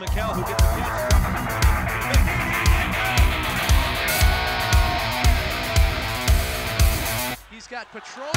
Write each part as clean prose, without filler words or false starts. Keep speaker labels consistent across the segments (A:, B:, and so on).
A: McHale who gets the catch. He's got patrol.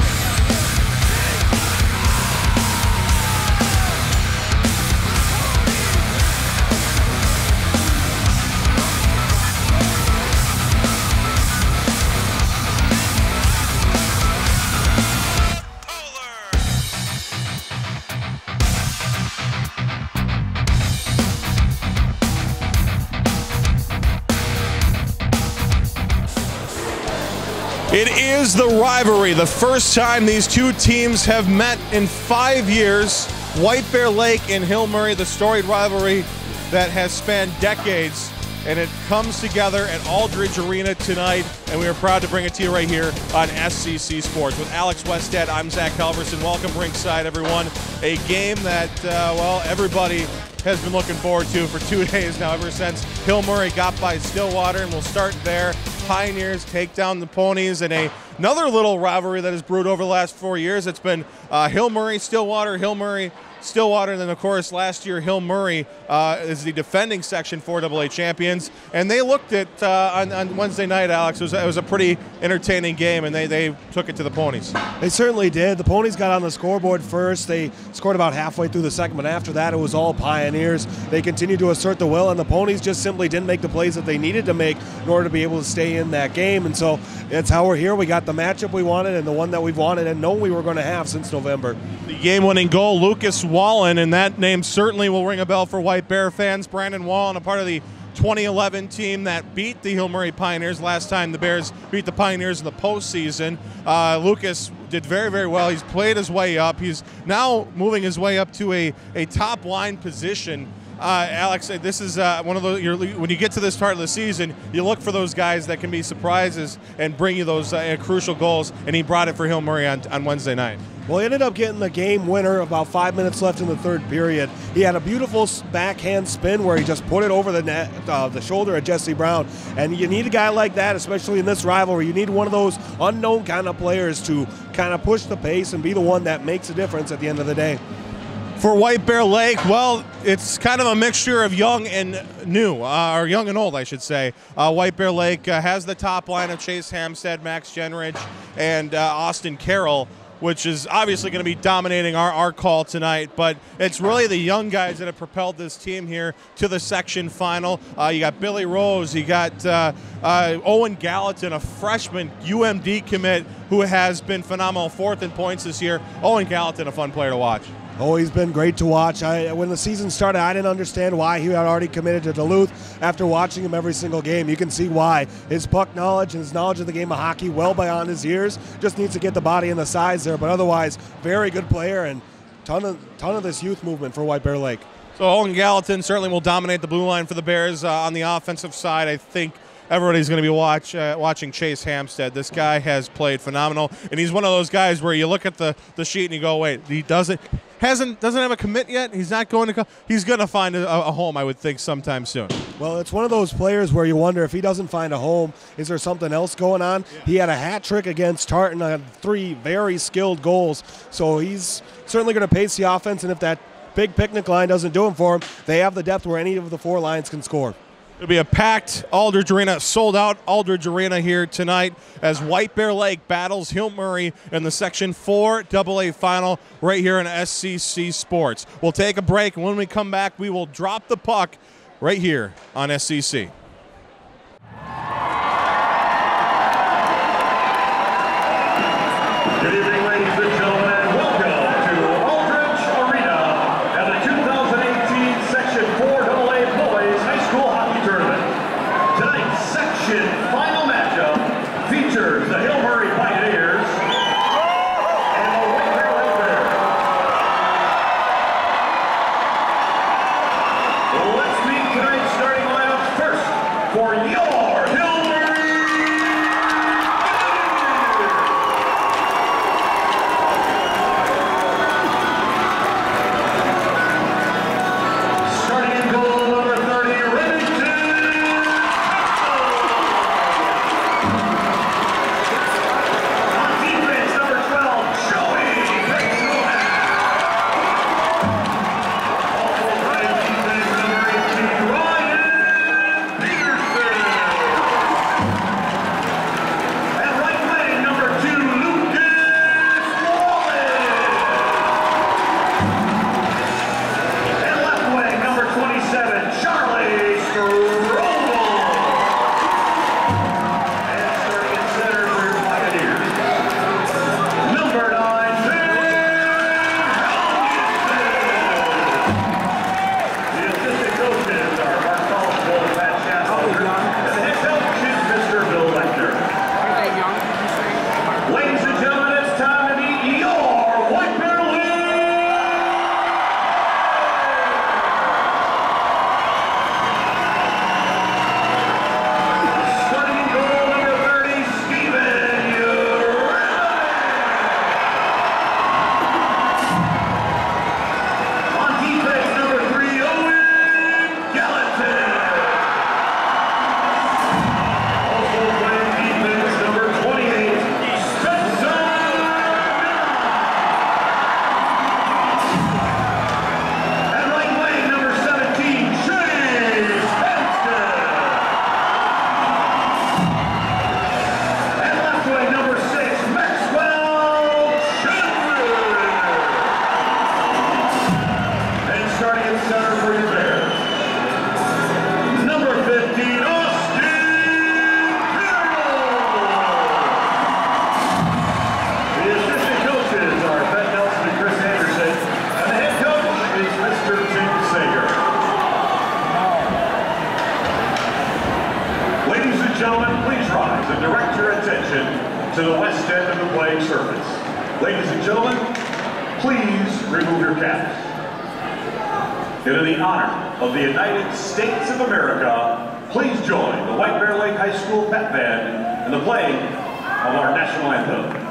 B: It is the rivalry, the first time these two teams have met in 5 years. White Bear Lake and Hill Murray, the storied rivalry that has spanned decades, and it comes together at Aldridge Arena tonight, and we are proud to bring it to you right here on SCC Sports. With Alex Westhead, I'm Zach Halverson. Welcome ringside, everyone. A game that, well, everybody has been looking forward to for 2 days now, ever since Hill Murray got by Stillwater, and we'll start there. Pioneers take down the Ponies in another little rivalry that has brewed over the last 4 years. It's been Hill Murray, Stillwater, Hill Murray, Stillwater, and then of course last year Hill Murray is the defending Section 4 AA champions, and they looked at on Wednesday night, Alex. It was a pretty entertaining game, and they took it to the Ponies.
C: They certainly did. The Ponies got on the scoreboard first. They scored about halfway through the second, but after that it was all Pioneers. They continued to assert the will, and the Ponies just simply didn't make the plays that they needed to make in order to be able to stay in that game, and so that's how we're here. We got the matchup we wanted and the one that we've wanted and known we were going to have since November.
B: The game-winning goal, Lucas Wallen, and that name certainly will ring a bell for White Bear fans. Brandon Wallen, a part of the 2011 team that beat the Hill Murray Pioneers last time the Bears beat the Pioneers in the postseason. Lucas did very, very well. He's played his way up. He's now moving his way up to a top line position. Alex, this is one of those, when you get to this part of the season, you look for those guys that can be surprises and bring you those crucial goals, and he brought it for Hill Murray on Wednesday night.
C: Well, he ended up getting the game winner about 5 minutes left in the third period. He had a beautiful backhand spin where he just put it over the net, the shoulder of Jesse Brown. And you need a guy like that, especially in this rivalry. You need one of those unknown kind of players to kind of push the pace and be the one that makes a difference at the end of the day.
B: For White Bear Lake, well, it's kind of a mixture of young and new, or young and old, I should say. White Bear Lake has the top line of Chase Hamstead, Max Genrich, and Austin Carroll, which is obviously going to be dominating our call tonight. But it's really the young guys that have propelled this team here to the section final. You got Billy Rose, you got Owen Gallatin, a freshman UMD commit who has been phenomenal, fourth in points this year. Owen Gallatin, a fun player to watch.
C: Oh, he's been great to watch. When the season started, I didn't understand why he had already committed to Duluth. After watching him every single game, you can see why. His puck knowledge and his knowledge of the game of hockey well beyond his years. Just needs to get the body and the size there, but otherwise, very good player and ton of this youth movement for White Bear Lake.
B: So Owen Gallatin certainly will dominate the blue line for the Bears. On the offensive side, I think everybody's going to be watching Chase Hamstead. This guy has played phenomenal, and he's one of those guys where you look at the sheet and you go, wait, he doesn't have a commit yet. He's not going to. He's going to find a home, I would think, sometime soon.
C: Well, it's one of those players where you wonder if he doesn't find a home, is there something else going on? Yeah. He had a hat trick against Tartan on 3 very skilled goals, so he's certainly going to pace the offense. And if that big picnic line doesn't do him for him, they have the depth where any of the 4 lines can score.
B: It'll be a packed Aldridge Arena, sold out Aldridge Arena here tonight as White Bear Lake battles Hill Murray in the Section 4 AA final right here in SCC Sports. We'll take a break, and when we come back, we will drop the puck right here on SCC.
D: Good evening, ladies and gentlemen, and welcome to Aldridge Arena and the 2018 Section 4 AA Boys High School Hockey Tournament. Tonight's section final matchup features the Hill Murray Pioneers and the White Bear Lake Bears. Let's meet tonight's starting lineups first. gentlemen, please rise and direct your attention to the west end of the playing surface. Ladies and gentlemen, please remove your caps. And in the honor of the United States of America, please join the White Bear Lake High School Pep Band in the playing of our national anthem.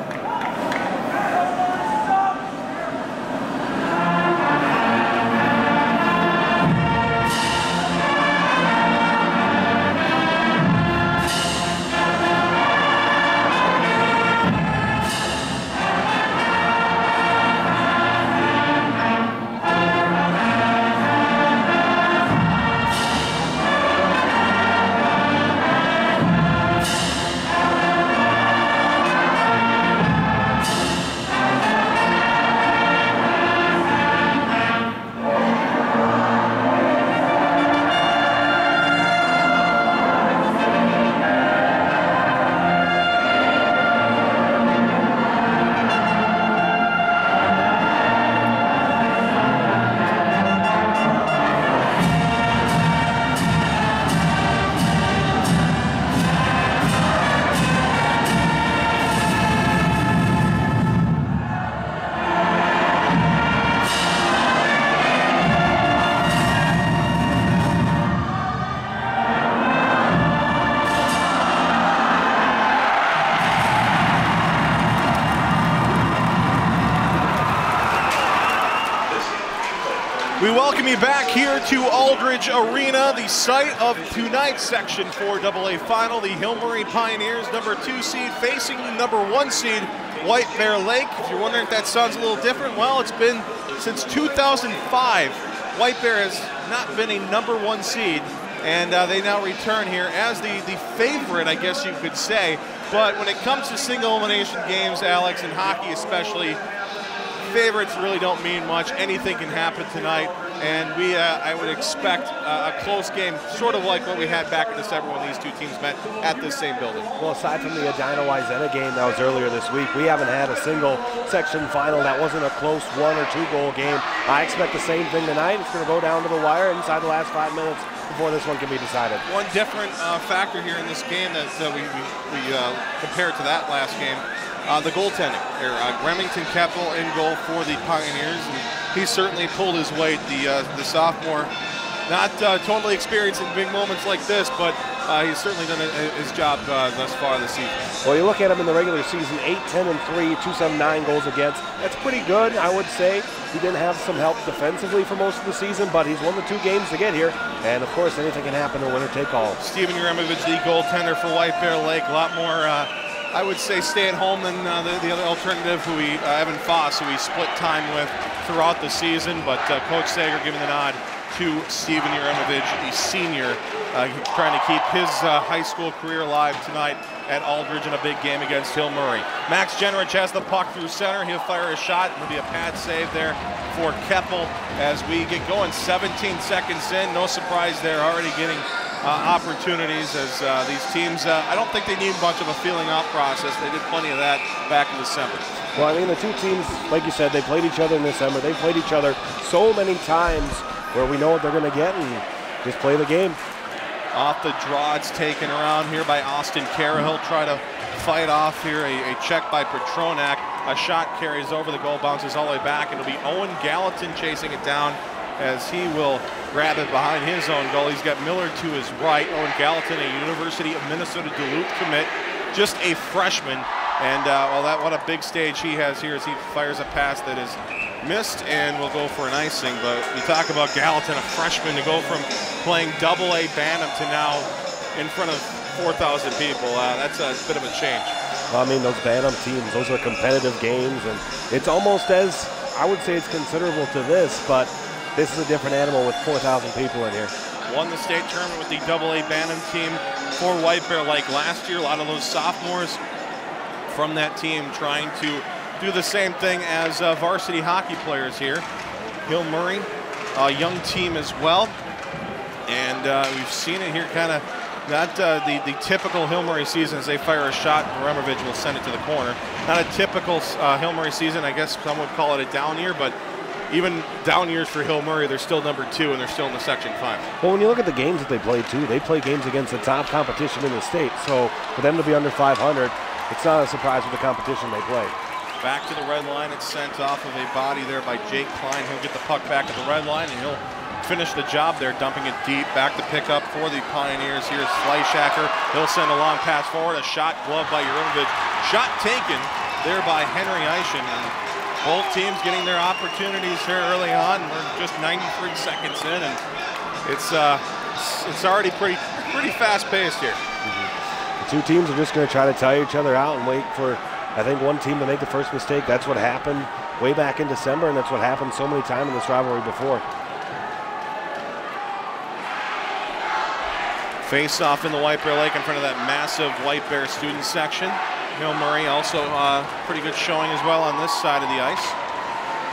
B: We welcome you back here to Aldridge Arena, the site of tonight's Section 4 AA final. The Hill Murray Pioneers, number 2 seed, facing the number 1 seed, White Bear Lake. If you're wondering if that sounds a little different, well, it's been since 2005. White Bear has not been a number 1 seed, and they now return here as the favorite, I guess you could say. But when it comes to single elimination games, Alex, and hockey especially, favorites really don't mean much. Anything can happen tonight, and I would expect a close game, sort of like what we had back in December when these two teams met at this same building.
C: Well, aside from the Edina-Wayzata game that was earlier this week, we haven't had a single section final that wasn't a close 1 or 2 goal game. I expect the same thing tonight. It's going to go down to the wire inside the last 5 minutes before this one can be decided. One
B: different factor here in this game that we compared to that last game, the goaltending. Remington Keppel in goal for the Pioneers, and he certainly pulled his weight. The sophomore, not totally experienced in big moments like this, but he's certainly done his job thus far this season.
C: Well, you look at him in the regular season, 8-10-3, 279 goals against. That's pretty good, I would say. He didn't have some help defensively for most of the season, but he's won the 2 games to get here. And, of course, anything can happen in winner take all.
B: Steven Uremovich, the goaltender for White Bear Lake, a lot more I would say stay at home than the other alternative, Evan Foss, who he split time with throughout the season. But Coach Sager giving the nod to Steven Uremovich, the senior, trying to keep his high school career alive tonight at Aldridge in a big game against Hill Murray. Max Jenrich has the puck through center. He'll fire a shot. It'll be a pad save there for Keppel as we get going. 17 seconds in. No surprise there. Already getting opportunities as these teams, I don't think they need much of a feeling out process. They did plenty of that back in December.
C: Well, I mean, the 2 teams, like you said, they played each other in December. They played each other so many times where we know what they're going to get and just play the game.
B: Off the draw, it's taken around here by Austin Kara. He'll try to fight off here. A check by Petronak. A shot carries over the goal, bounces all the way back. It'll be Owen Gallatin chasing it down as he will grab it behind his own goal. He's got Miller to his right. Owen Gallatin, a University of Minnesota Duluth commit, just a freshman. And what a big stage he has here as he fires a pass that is missed and will go for an icing. But you talk about Gallatin, a freshman, to go from playing AA Bantam to now in front of 4,000 people. That's a bit of a change.
C: Well, I mean, those Bantam teams, those are competitive games, and it's almost as, I would say it's considerable to this, but this is a different animal with 4,000 people in here.
B: Won the state tournament with the AA Bantam team for White Bear Lake last year. A lot of those sophomores from that team trying to do the same thing as varsity hockey players here. Hill Murray, a young team as well. And we've seen it here, kind of not the typical Hill Murray season as they fire a shot and Removich will send it to the corner. Not a typical Hill Murray season. I guess some would call it a down year, but even down years for Hill Murray, they're still number 2 and they're still in the section final.
C: Well, when you look at the games that they play too, they play games against the top competition in the state. So for them to be under 500, it's not a surprise with the competition they play.
B: Back to the red line. It's sent off of a body there by Jake Klein. He'll get the puck back at the red line and he'll finish the job there, dumping it deep. Back to pick up for the Pioneers. Here's Fleischacker. He'll send a long pass forward. A shot gloved by Jurinovic. Shot taken there by Henry Eischen. And both teams getting their opportunities here early on. We're just 93 seconds in, and it's already pretty fast-paced here.
C: The two teams are just going to try to tire each other out and wait for, I think, one team to make the first mistake. That's what happened way back in December, and that's what happened so many times in this rivalry before.
B: Face-off in the White Bear Lake in front of that massive White Bear student section. Hill Murray also pretty good showing as well on this side of the ice.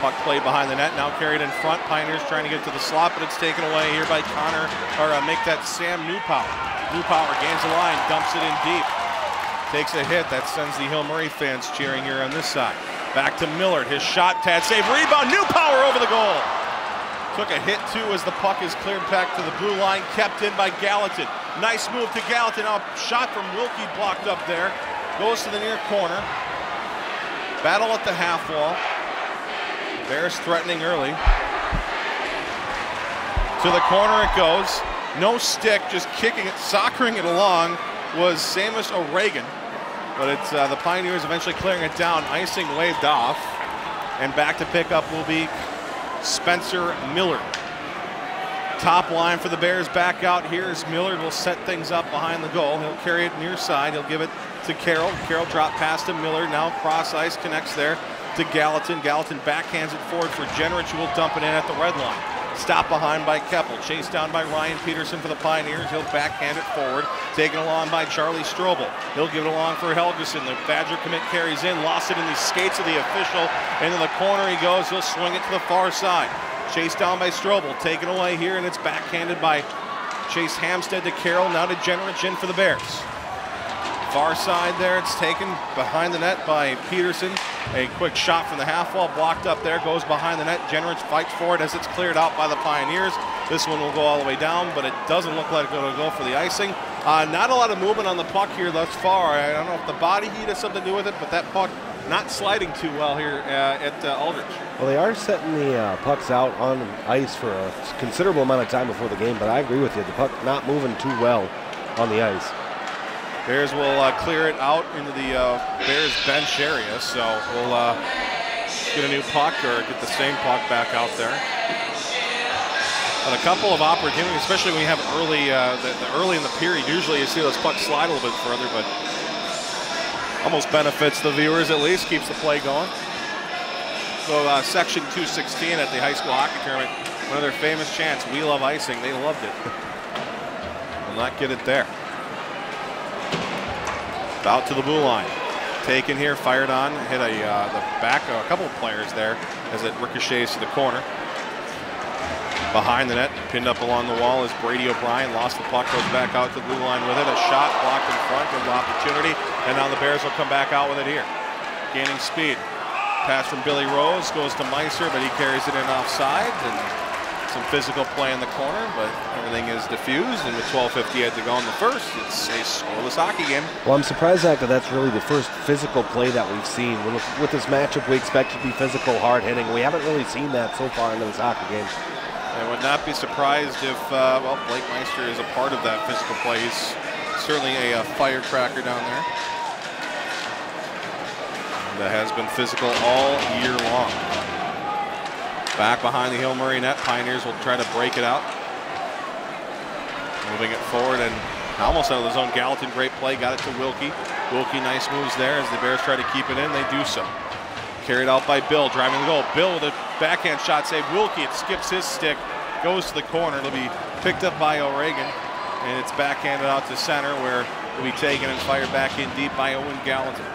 B: Puck played behind the net, now carried in front. Pioneers trying to get to the slot, but it's taken away here by Connor, or make that Sam Newpower. Newpower gains the line, dumps it in deep. Takes a hit, that sends the Hill Murray fans cheering here on this side. Back to Millard, his shot, pad save, rebound, Newpower over the goal. Took a hit too as the puck is cleared back to the blue line, kept in by Gallatin. Nice move to Gallatin, now shot from Wilkie blocked up there. Goes to the near corner. Battle at the half wall. Bears threatening early. To the corner it goes. No stick, just kicking it, soccering it along was Samus O'Regan. But it's the Pioneers eventually clearing it down. Icing waved off. And back to pick up will be Spencer Millard. Top line for the Bears back out here as Millard will set things up behind the goal. He'll carry it near side. He'll give it to Carroll. Carroll drop past to Millard. Now cross ice connects there to Gallatin. Gallatin backhands it forward for Jenrich, who will dump it in at the red line. Stop behind by Keppel. Chased down by Ryan Peterson for the Pioneers. He'll backhand it forward. Taken along by Charlie Strobel. He'll give it along for Helgeson. The Badger commit carries in. Lost it in the skates of the official. Into the corner he goes. He'll swing it to the far side. Chased down by Strobel. Taken away here, and it's backhanded by Chase Hamstead to Carroll. Now to Jenrich in for the Bears. Far side there, it's taken behind the net by Peterson. A quick shot from the half wall, blocked up there, goes behind the net. Jenrich fights for it as it's cleared out by the Pioneers. This one will go all the way down, but it doesn't look like it's going to go for the icing. Not a lot of movement on the puck here thus far. I don't know if the body heat has something to do with it, but that puck not sliding too well here at Aldrich.
C: Well, they are setting the pucks out on ice for a considerable amount of time before the game, but I agree with you. The puck not moving too well on the ice.
B: Bears will clear it out into the Bears bench area, so we'll get a new puck or get the same puck back out there. But a couple of opportunities, especially when you have early, early in the period. Usually you see those pucks slide a little bit further, but almost benefits the viewers at least, keeps the play going. So section 216 at the high school hockey tournament, one of their famous chants, "We love icing." They loved it. Will not get it there. Out to the blue line. Taken here, fired on, hit the back of a couple of players there as it ricochets to the corner. Behind the net, pinned up along the wall is Brady O'Brien. Lost the puck, goes back out to the blue line with it. A shot blocked in front, good opportunity. And now the Bears will come back out with it here. Gaining speed. Pass from Billy Rose, goes to Meiser, but he carries it in offside. And some physical play in the corner, but everything is diffused, and with 12:58 to go in the first, it's a scoreless hockey game.
C: Well, I'm surprised that that's really the first physical play that we've seen. With this matchup, we expect it to be physical, hard-hitting. We haven't really seen that so far in this hockey game.
B: I would not be surprised if, well, Blake Meister is a part of that physical play. He's certainly a firecracker down there. And that has been physical all year long. Back behind the Hill Murray net, Pioneers will try to break it out. Moving it forward and almost out of the zone. Gallatin, great play, got it to Wilkie. Wilkie, nice moves there as the Bears try to keep it in. They do so. Carried out by Bill, driving the goal. Bill with a backhand shot save. Wilkie, it skips his stick, goes to the corner. It'll be picked up by O'Regan, and it's backhanded out to center where it'll be taken and fired back in deep by Owen Gallatin.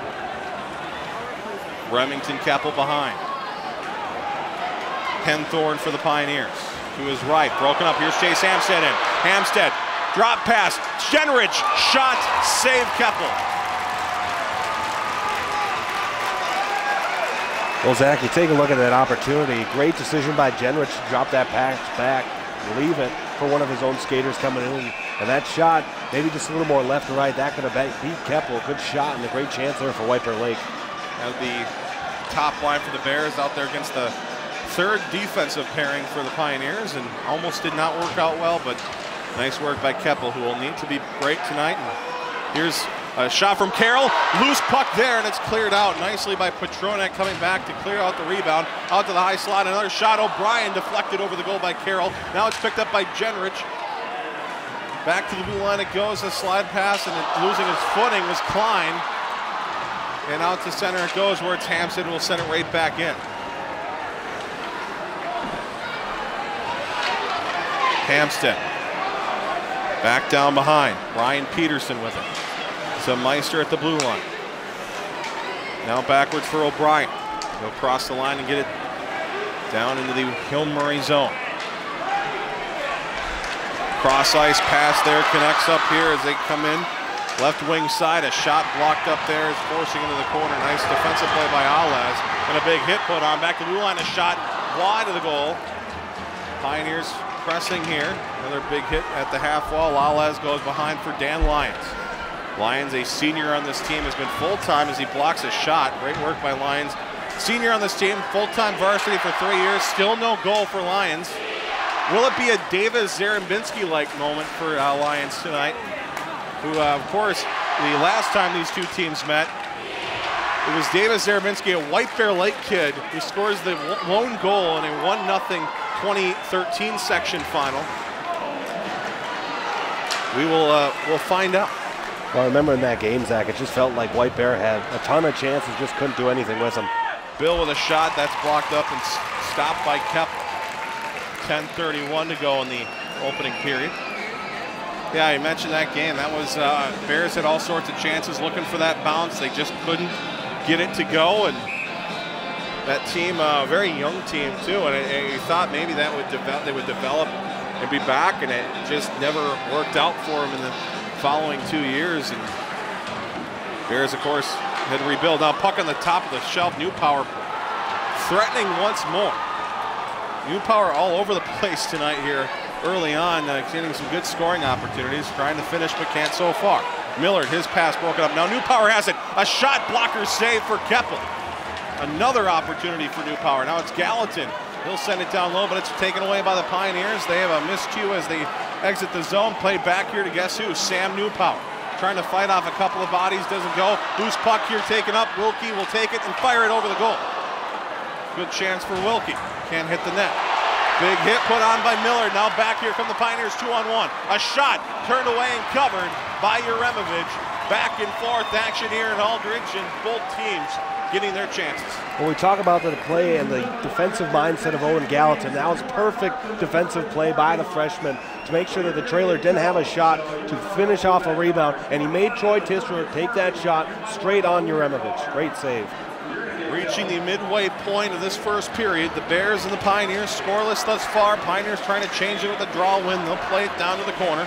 B: Remington Keppel behind. Henthorne for the Pioneers. To his right, broken up. Here's Chase Hamstead in. Hamstead, drop pass. Jenrich, shot, save Keppel.
C: Well, Zach, you take a look at that opportunity. Great decision by Jenrich to drop that pass back, leave it for one of his own skaters coming in. And that shot, maybe just a little more left to right, that could have beat Keppel. Good shot and a great chance there for White Bear Lake.
B: And the top line for the Bears out there against the third defensive pairing for the Pioneers, and almost did not work out well, but nice work by Keppel, who will need to be great tonight. And here's a shot from Carroll, loose puck there, and it's cleared out nicely by Petronek, coming back to clear out the rebound. Out to the high slot, another shot. O'Brien deflected over the goal by Carroll. Now it's picked up by Jenrich. Back to the blue line it goes, a slide pass, and losing his footing was Klein. And out to center it goes, where it's Hampstead, will send it right back in. Hampstead back down behind. Brian Peterson with it. So Meister at the blue line. Now backwards for O'Brien. He'll cross the line and get it down into the Hill-Murray zone. Cross ice pass there, connects up here as they come in. Left wing side, a shot blocked up there, is forcing into the corner. Nice defensive play by Alaz. And a big hit put on. Back to the blue line, a shot wide of the goal. Pioneers pressing here. Another big hit at the half wall. Alaz goes behind for Dan Lyons. Lyons, a senior on this team, has been full-time as he blocks a shot. Great work by Lyons. Senior on this team, full-time varsity for 3 years. Still no goal for Lyons. Will it be a Davis Zarembinski-like moment for Lyons tonight? Who, of course, the last time these two teams met, it was Davis Zarembinski, a White Bear Lake kid, who scores the lone goal in a 1-0 2013 section final. We'll find out.
C: Well, I remember in that game, Zach, it just felt like White Bear had a ton of chances, just couldn't do anything with them.
B: Bill with a shot that's blocked up and stopped by Keppel. 10:31 to go in the opening period. Yeah, you mentioned that game. That was Bears had all sorts of chances looking for that bounce. They just couldn't get it to go, and that team, a very young team too. And you thought maybe that they would develop and be back, and it just never worked out for them in the following 2 years. And Bears, of course, had to rebuild. Now puck on the top of the shelf. New Power threatening once more. New Power all over the place tonight here early on, getting some good scoring opportunities, trying to finish but can't so far. Millard, his pass broken up. Now New Power has it. A shot blocker save for Keppel. Another opportunity for New Power. Now it's Gallatin. He'll send it down low, but it's taken away by the Pioneers. They have a miscue as they exit the zone. Play back here to guess who? Sam New Power. Trying to fight off a couple of bodies, doesn't go. Loose puck here taken up. Wilkie will take it and fire it over the goal. Good chance for Wilkie. Can't hit the net. Big hit put on by Millard. Now back here come the Pioneers 2-on-1. A shot turned away and covered by Uremovich. Back and forth action here in Aldridge, and both teams getting their chances.
C: When we talk about the play and the defensive mindset of Owen Gallatin, that was perfect defensive play by the freshman to make sure that the trailer didn't have a shot to finish off a rebound, and he made Troy Tisler take that shot straight on Uremovich. Great save.
B: Reaching the midway point of this first period, the Bears and the Pioneers scoreless thus far. Pioneers trying to change it with a draw win. They'll play it down to the corner.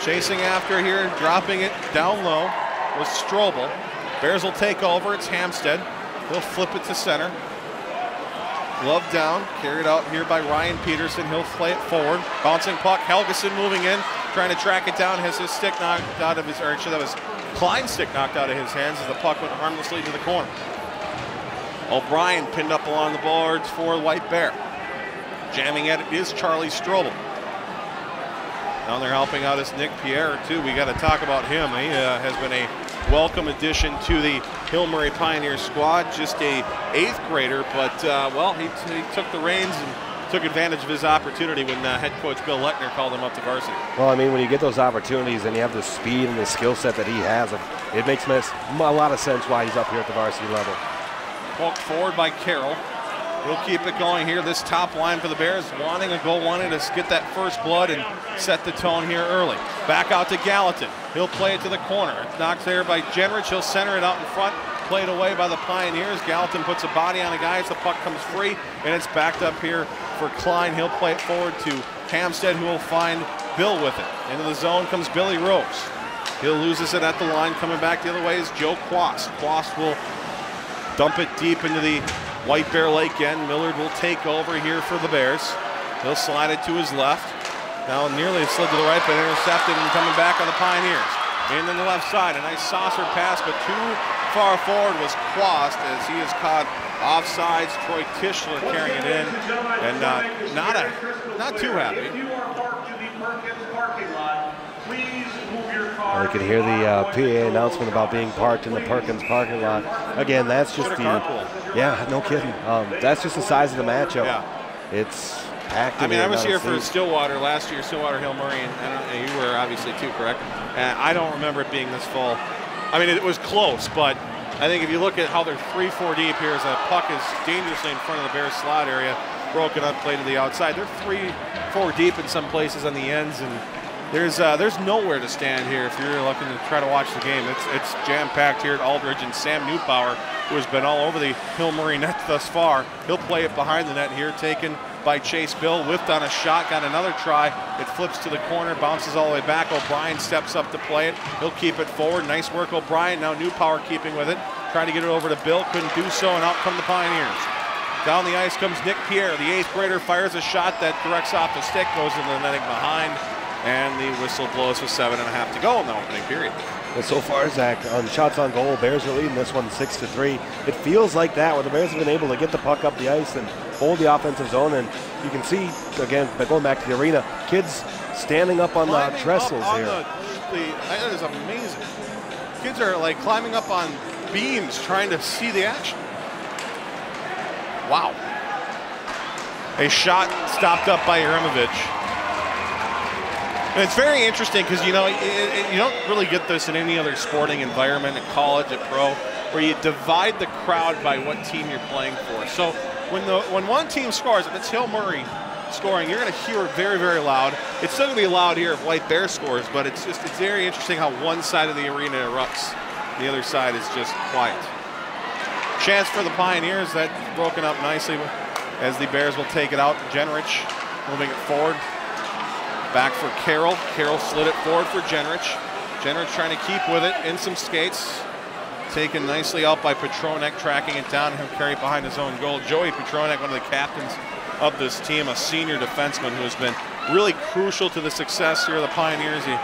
B: Chasing after here, dropping it down low was Strobel. Bears will take over. It's Hampstead. He'll flip it to center. Glove down, carried out here by Ryan Peterson. He'll play it forward. Bouncing puck. Helgeson moving in, trying to track it down. Has his stick knocked out of his, or actually that was Klein's stick knocked out of his hands as the puck went harmlessly to the corner. O'Brien pinned up along the boards for White Bear. Jamming at it is Charlie Strobel. Down there helping out is Nick Pierre too. We got to talk about him. He has been a welcome addition to the Hill-Murray Pioneer squad. Just a 8th grader, but well, he took the reins and took advantage of his opportunity when head coach Bill Lechner called him up to varsity.
C: Well, I mean, when you get those opportunities and you have the speed and the skill set that he has, it makes a lot of sense why he's up here at the varsity level.
B: Poked forward by Carroll. We'll keep it going here. This top line for the Bears wanting a goal, wanting to get that first blood and set the tone here early. Back out to Gallatin. He'll play it to the corner. It's knocked there by Jenrich. He'll center it out in front. Played away by the Pioneers. Gallatin puts a body on a guy as the puck comes free, and it's backed up here for Klein. He'll play it forward to Hampstead, who will find Bill with it. Into the zone comes Billy Rose. He'll loses it at the line. Coming back the other way is Joe Quast. Quast will dump it deep into the White Bear Lake end. Millard will take over here for the Bears. He'll slide it to his left. Now nearly slid to the right, but intercepted and coming back on the Pioneers. In on the left side, a nice saucer pass, but too far forward was Quast as he is caught offsides. Troy Tischler carrying it in, and not too happy.
C: I could hear the PA announcement about being parked in the Perkins parking lot. Again, that's just yeah, no kidding. That's just the size of the matchup.
B: Yeah.
C: It's packed.
B: I mean, I was here for Stillwater last year, Stillwater Hill Murray, and you were obviously too, correct? And I don't remember it being this full. I mean, it was close, but I think if you look at how they're 3-4 deep here, as that puck is dangerously in front of the Bears slot area, broken up, play to the outside. They're 3-4 deep in some places on the ends, and there's nowhere to stand here if you're looking to try to watch the game. It's jam-packed here at Aldridge, and Sam Newpower, who has been all over the Hill Murray net thus far, he'll play it behind the net here, taken by Chase Bill, whipped on a shot, got another try. It flips to the corner, bounces all the way back. O'Brien steps up to play it. He'll keep it forward. Nice work, O'Brien. Now Newpower keeping with it. Trying to get it over to Bill. Couldn't do so, and out come the Pioneers. Down the ice comes Nick Pierre. The 8th grader fires a shot that directs off the stick, goes into the netting behind, and the whistle blows with 7.5 to go in the opening period.
C: And so far, Zach, on shots on goal, Bears are leading this one 6-3. It feels like that, where the Bears have been able to get the puck up the ice and hold the offensive zone. And you can see, again, by going back to the arena, kids standing up on the trestles here.
B: That is amazing. Kids are like climbing up on beams trying to see the action. Wow. A shot stopped up by Jeremovich. And it's very interesting because, you know, you don't really get this in any other sporting environment, at college, at pro, where you divide the crowd by what team you're playing for. So when one team scores, if it's Hill Murray scoring, you're going to hear it very, very loud. It's still going to be loud here if White Bear scores, but it's very interesting how one side of the arena erupts. The other side is just quiet. Chance for the Pioneers. That's broken up nicely as the Bears will take it out. Jenrich moving it forward. Back for Carroll. Carroll slid it forward for Jenrich. Jenrich trying to keep with it in some skates. Taken nicely out by Petronek, tracking it down. He'll carry it behind his own goal. Joey Petronek, one of the captains of this team, a senior defenseman who has been really crucial to the success here of the Pioneers. You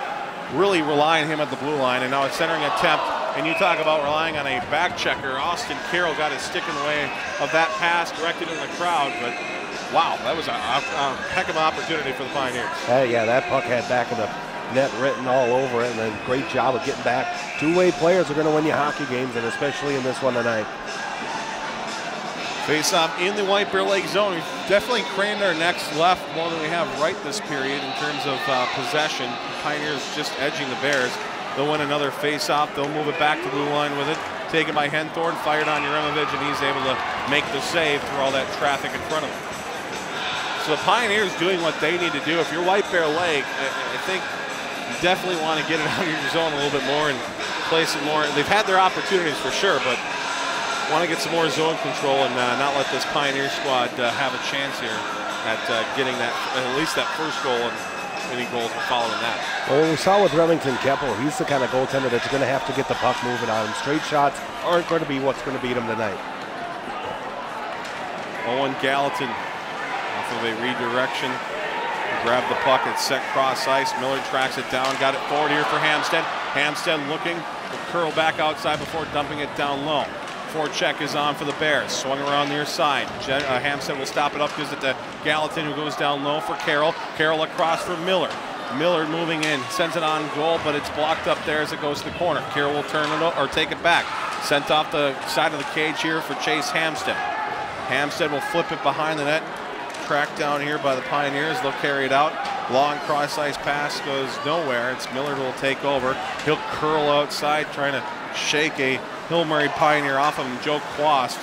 B: really rely on him at the blue line, and now a centering attempt. And you talk about relying on a back checker. Austin Carroll got his stick in the way of that pass, directed in the crowd, but wow, that was a heck of an opportunity for the Pioneers.
C: Yeah, that puck had back of the net written all over it, and then great job of getting back. Two-way players are going to win you hockey games, and especially in this one tonight.
B: Face-off in the White Bear Lake zone. We've definitely craned our necks left more than we have right this period in terms of possession. Pioneers just edging the Bears. They'll win another face-off. They'll move it back to blue line with it. Taken by Henthorne, fired on Jeremovich, and he's able to make the save through all that traffic in front of him. So the Pioneers doing what they need to do. If you're White Bear Lake, I think you definitely want to get it out of your zone a little bit more and play some more. They've had their opportunities for sure, but want to get some more zone control and not let this Pioneer squad have a chance here at getting that, at least that first goal, and any goals following that.
C: Well, we saw with Remington Keppel, he's the kind of goaltender that's going to have to get the puck moving on him. Straight shots aren't going to be what's going to beat him tonight.
B: Owen Gallatin off of a redirection. Grab the puck and set cross ice. Miller tracks it down. Got it forward here for Hamstead. Hamstead looking. Will curl back outside before dumping it down low. Forecheck is on for the Bears. Swung around near side. Hamstead will stop it up, gives it to Gallatin, who goes down low for Carroll. Carroll across for Miller. Miller moving in, sends it on goal, but it's blocked up there as it goes to the corner. Carroll will turn it or take it back. Sent off the side of the cage here for Chase Hamstead. Hamstead will flip it behind the net. Tracked down here by the Pioneers. They'll carry it out. Long cross ice pass goes nowhere. It's Miller who will take over. He'll curl outside, trying to shake a Hill Murray Pioneer off of him. Joe Quast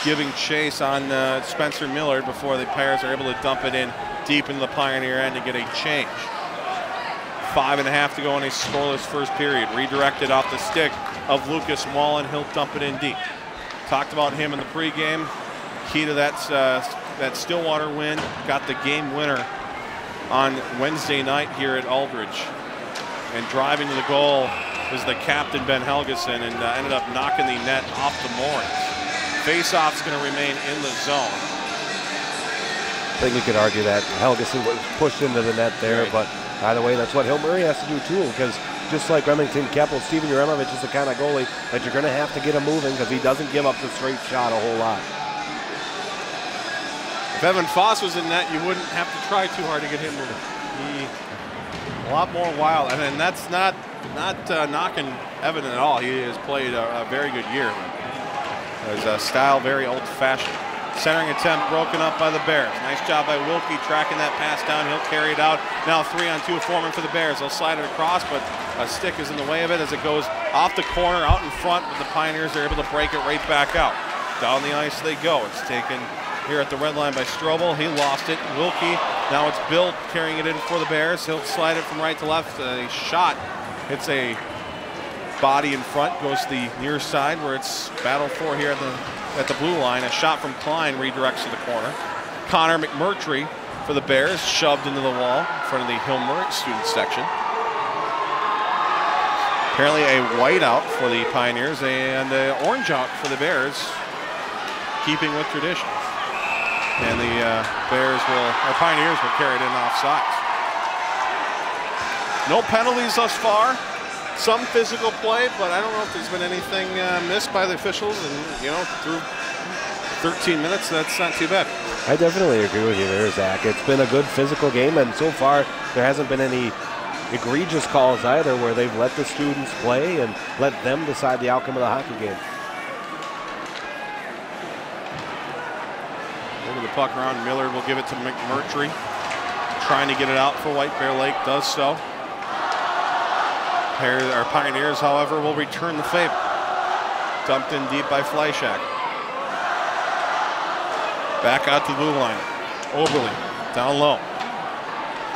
B: giving chase on Spencer Miller before the Bears are able to dump it in deep into the Pioneer end to get a change. 5.5 to go in a scoreless first period. Redirected off the stick of Lucas Wallen. He'll dump it in deep. Talked about him in the pregame. Key to that Stillwater win. Got the game winner on Wednesday night here at Aldridge. And driving to the goal was the captain, Ben Helgeson, and ended up knocking the net off the moorings. Face-off is going to remain in the zone.
E: I think you could argue that Helgeson was pushed into the net there,
B: Right.
E: but either way, that's what Hill Murray has to do too, because just like Remington Keppel, Steven Uremovich is the kind of goalie that you're going to have to get him moving because he doesn't give up the straight shot a whole lot.
B: If Evan Foss was in net, you wouldn't have to try too hard to get him moving. He a lot more wild, and that's not knocking Evan at all. He has played a very good year. His style very old-fashioned. Centering attempt broken up by the Bears. Nice job by Wilkie tracking that pass down. He'll carry it out. Now 3-on-2 Foreman for the Bears. They'll slide it across, but a stick is in the way of it as it goes off the corner, out in front, but the Pioneers are able to break it right back out. Down the ice they go. It's taken here at the red line by Strobel. He lost it. Wilkie, now it's Bill carrying it in for the Bears. He'll slide it from right to left. A shot hits a body in front, goes to the near side where it's battled for here at the blue line. A shot from Klein redirects to the corner. Connor McMurtry for the Bears, shoved into the wall in front of the Hill Murray student section. Apparently a white out for the Pioneers and an orange out for the Bears, keeping with tradition. And the Pioneers will carry it in offsides. No penalties thus far. Some physical play, but I don't know if there's been anything missed by the officials. And, you know, through 13 minutes, that's not too bad.
E: I definitely agree with you there, Zach. It's been a good physical game, and so far there hasn't been any egregious calls either where they've let the students play and let them decide the outcome of the hockey game.
B: Over the puck around, Millard will give it to McMurtry. Trying to get it out for White Bear Lake, does so. Our Pioneers, however, will return the favor. Dumped in deep by Fleischhack. Back out to the blue line. Oberle, down low.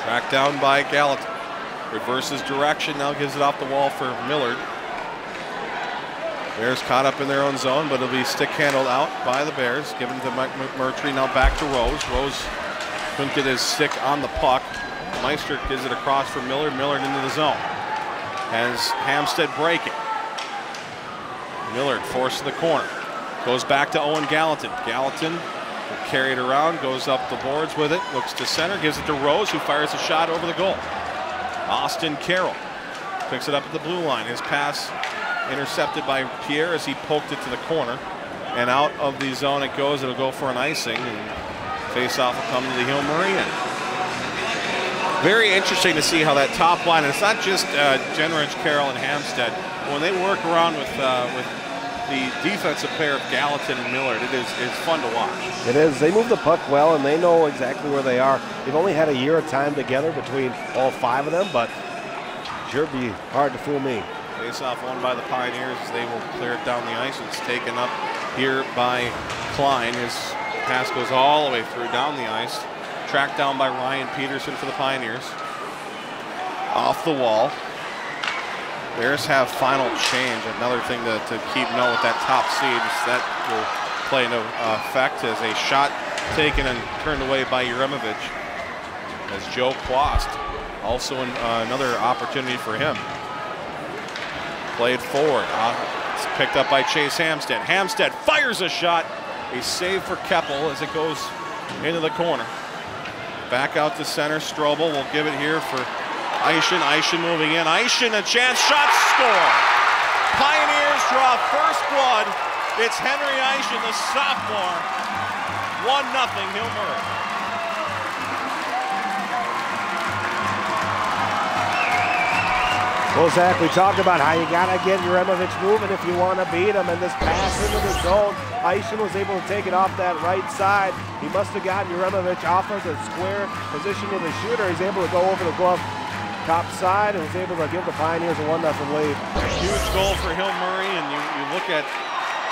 B: Tracked down by Gallatin. Reverses direction, now gives it off the wall for Millard. Bears caught up in their own zone, but it'll be stick handled out by the Bears. Given to McMurtry, now back to Rose. Rose couldn't get his stick on the puck. Meister gives it across for Millard. Millard into the zone. Has Hampstead breaking. Millard forced to the corner. Goes back to Owen Gallatin. Gallatin will carry it around, goes up the boards with it, looks to center, gives it to Rose, who fires a shot over the goal. Austin Carroll picks it up at the blue line. His pass intercepted by Pierre as he poked it to the corner. And out of the zone it goes. It'll go for an icing. And face-off will come to the Hill Murray end. Very interesting to see how that top line, and it's not just Jenrich, Carroll, and Hampstead. When they work around with the defensive pair of Gallatin and Millard, it's fun to watch.
E: It is. They move the puck well, and they know exactly where they are. They've only had a year of time together between all five of them, but sure be hard to fool me.
B: Face-off won by the Pioneers. They will clear it down the ice. It's taken up here by Klein. His pass goes all the way through down the ice. Tracked down by Ryan Peterson for the Pioneers. Off the wall. Bears have final change. Another thing to keep note with that top seed is that will play into effect as a shot taken and turned away by Uremovich. As Joe Quast, also another opportunity for him. Played forward. It's picked up by Chase Hampstead. Hampstead fires a shot. A save for Keppel as it goes into the corner. Back out to center. Strobel will give it here for Eischen. Eischen moving in. Eischen, a chance. Shot, score. Pioneers draw first blood. It's Henry Eischen, the sophomore. 1-0 Hill Murray.
E: Well, Zach, we talked about how you got to get Uremovich moving if you want to beat him. And this pass into the zone, Eischen was able to take it off that right side. He must have gotten Uremovich off of the square position with the shooter. He's able to go over the glove top side and was able to give the Pioneers a 1-0 lead.
B: Huge goal for Hill Murray, and you look at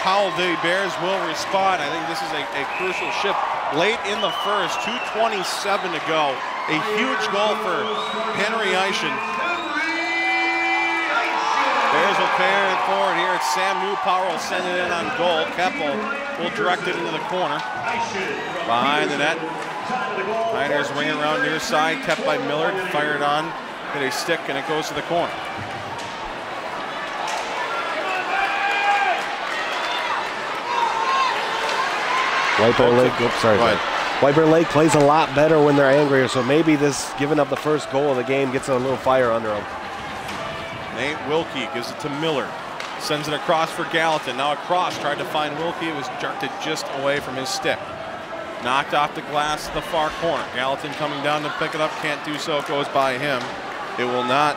B: how the Bears will respond. I think this is a crucial shift late in the first, 2:27 to go. A huge goal for Henry Eischen. Bears will carry it forward here. It's Sam Newpower will send it in on goal. Keppel will direct it into the corner. Behind the net. Pioneers ring it around near side. Kept by Millard. Fired on. Hit a stick and it goes to the corner.
E: White Bear Lake, White Bear Lake plays a lot better when they're angrier, so maybe this giving up the first goal of the game gets a little fire under them.
B: Nate Wilkie gives it to Miller. Sends it across for Gallatin. Now across, tried to find Wilkie. It was jerked it just away from his stick. Knocked off the glass to the far corner. Gallatin coming down to pick it up. Can't do so. It goes by him. It will not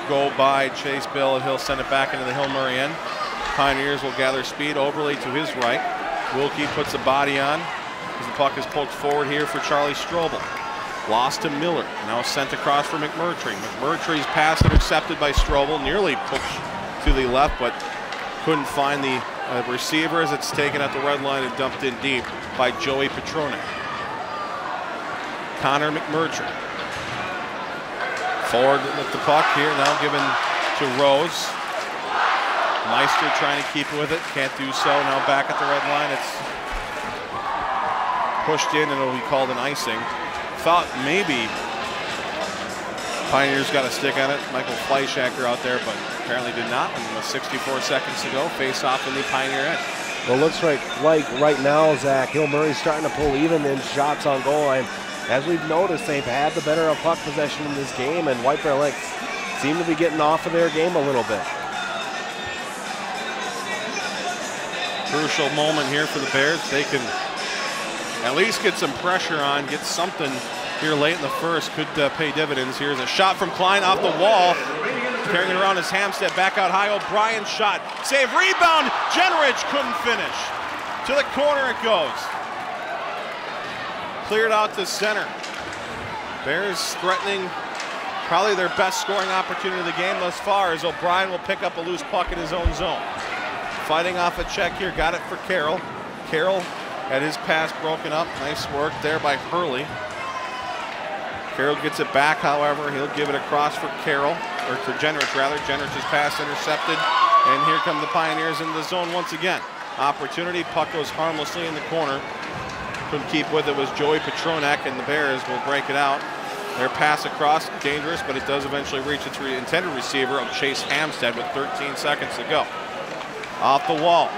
B: go by Chase Bill, and he'll send it back into the Hill Murray end. Pioneers will gather speed. Overly to his right. Wilkie puts a body on as the puck is poked forward here for Charlie Strobel. Lost to Miller. Now sent across for McMurtry. McMurtry's pass intercepted by Strobel. Nearly pushed to the left, but couldn't find the receiver as it's taken at the red line and dumped in deep by Joey Petronek. Connor McMurtry. Forward with the puck here, now given to Rose. Meister trying to keep it with it, can't do so. Now back at the red line, it's pushed in and it'll be called an icing. Thought maybe Pioneers got a stick on it. Michael Fleischacker out there, but apparently did not. And with 64 seconds to go, face off in the Pioneer end.
E: Well, looks like right now, Zach, Hill Murray's starting to pull even in shots on goal line. As we've noticed, they've had the better of puck possession in this game, and White Bear Lake seem to be getting off of their game a little bit.
B: Crucial moment here for the Bears. They can at least get some pressure on, get something here late in the first. Could pay dividends. Here's a shot from Klein off the wall. Carrying it around is Hamstead. Back out high. O'Brien shot. Save. Rebound. Jenrich couldn't finish. To the corner it goes. Cleared out to center. Bears threatening probably their best scoring opportunity of the game thus far as O'Brien will pick up a loose puck in his own zone. Fighting off a check here. Got it for Carroll. Carroll had his pass broken up. Nice work there by Hurley. Carroll gets it back, however. He'll give it across for Carroll, or to Jenrich rather. Jenrich's pass intercepted, and here come the Pioneers in the zone once again. Opportunity, puck goes harmlessly in the corner. Couldn't keep with it was Joey Petronek, and the Bears will break it out. Their pass across, dangerous, but it does eventually reach its intended receiver of Chase Hamstead with 13 seconds to go. Off the wall,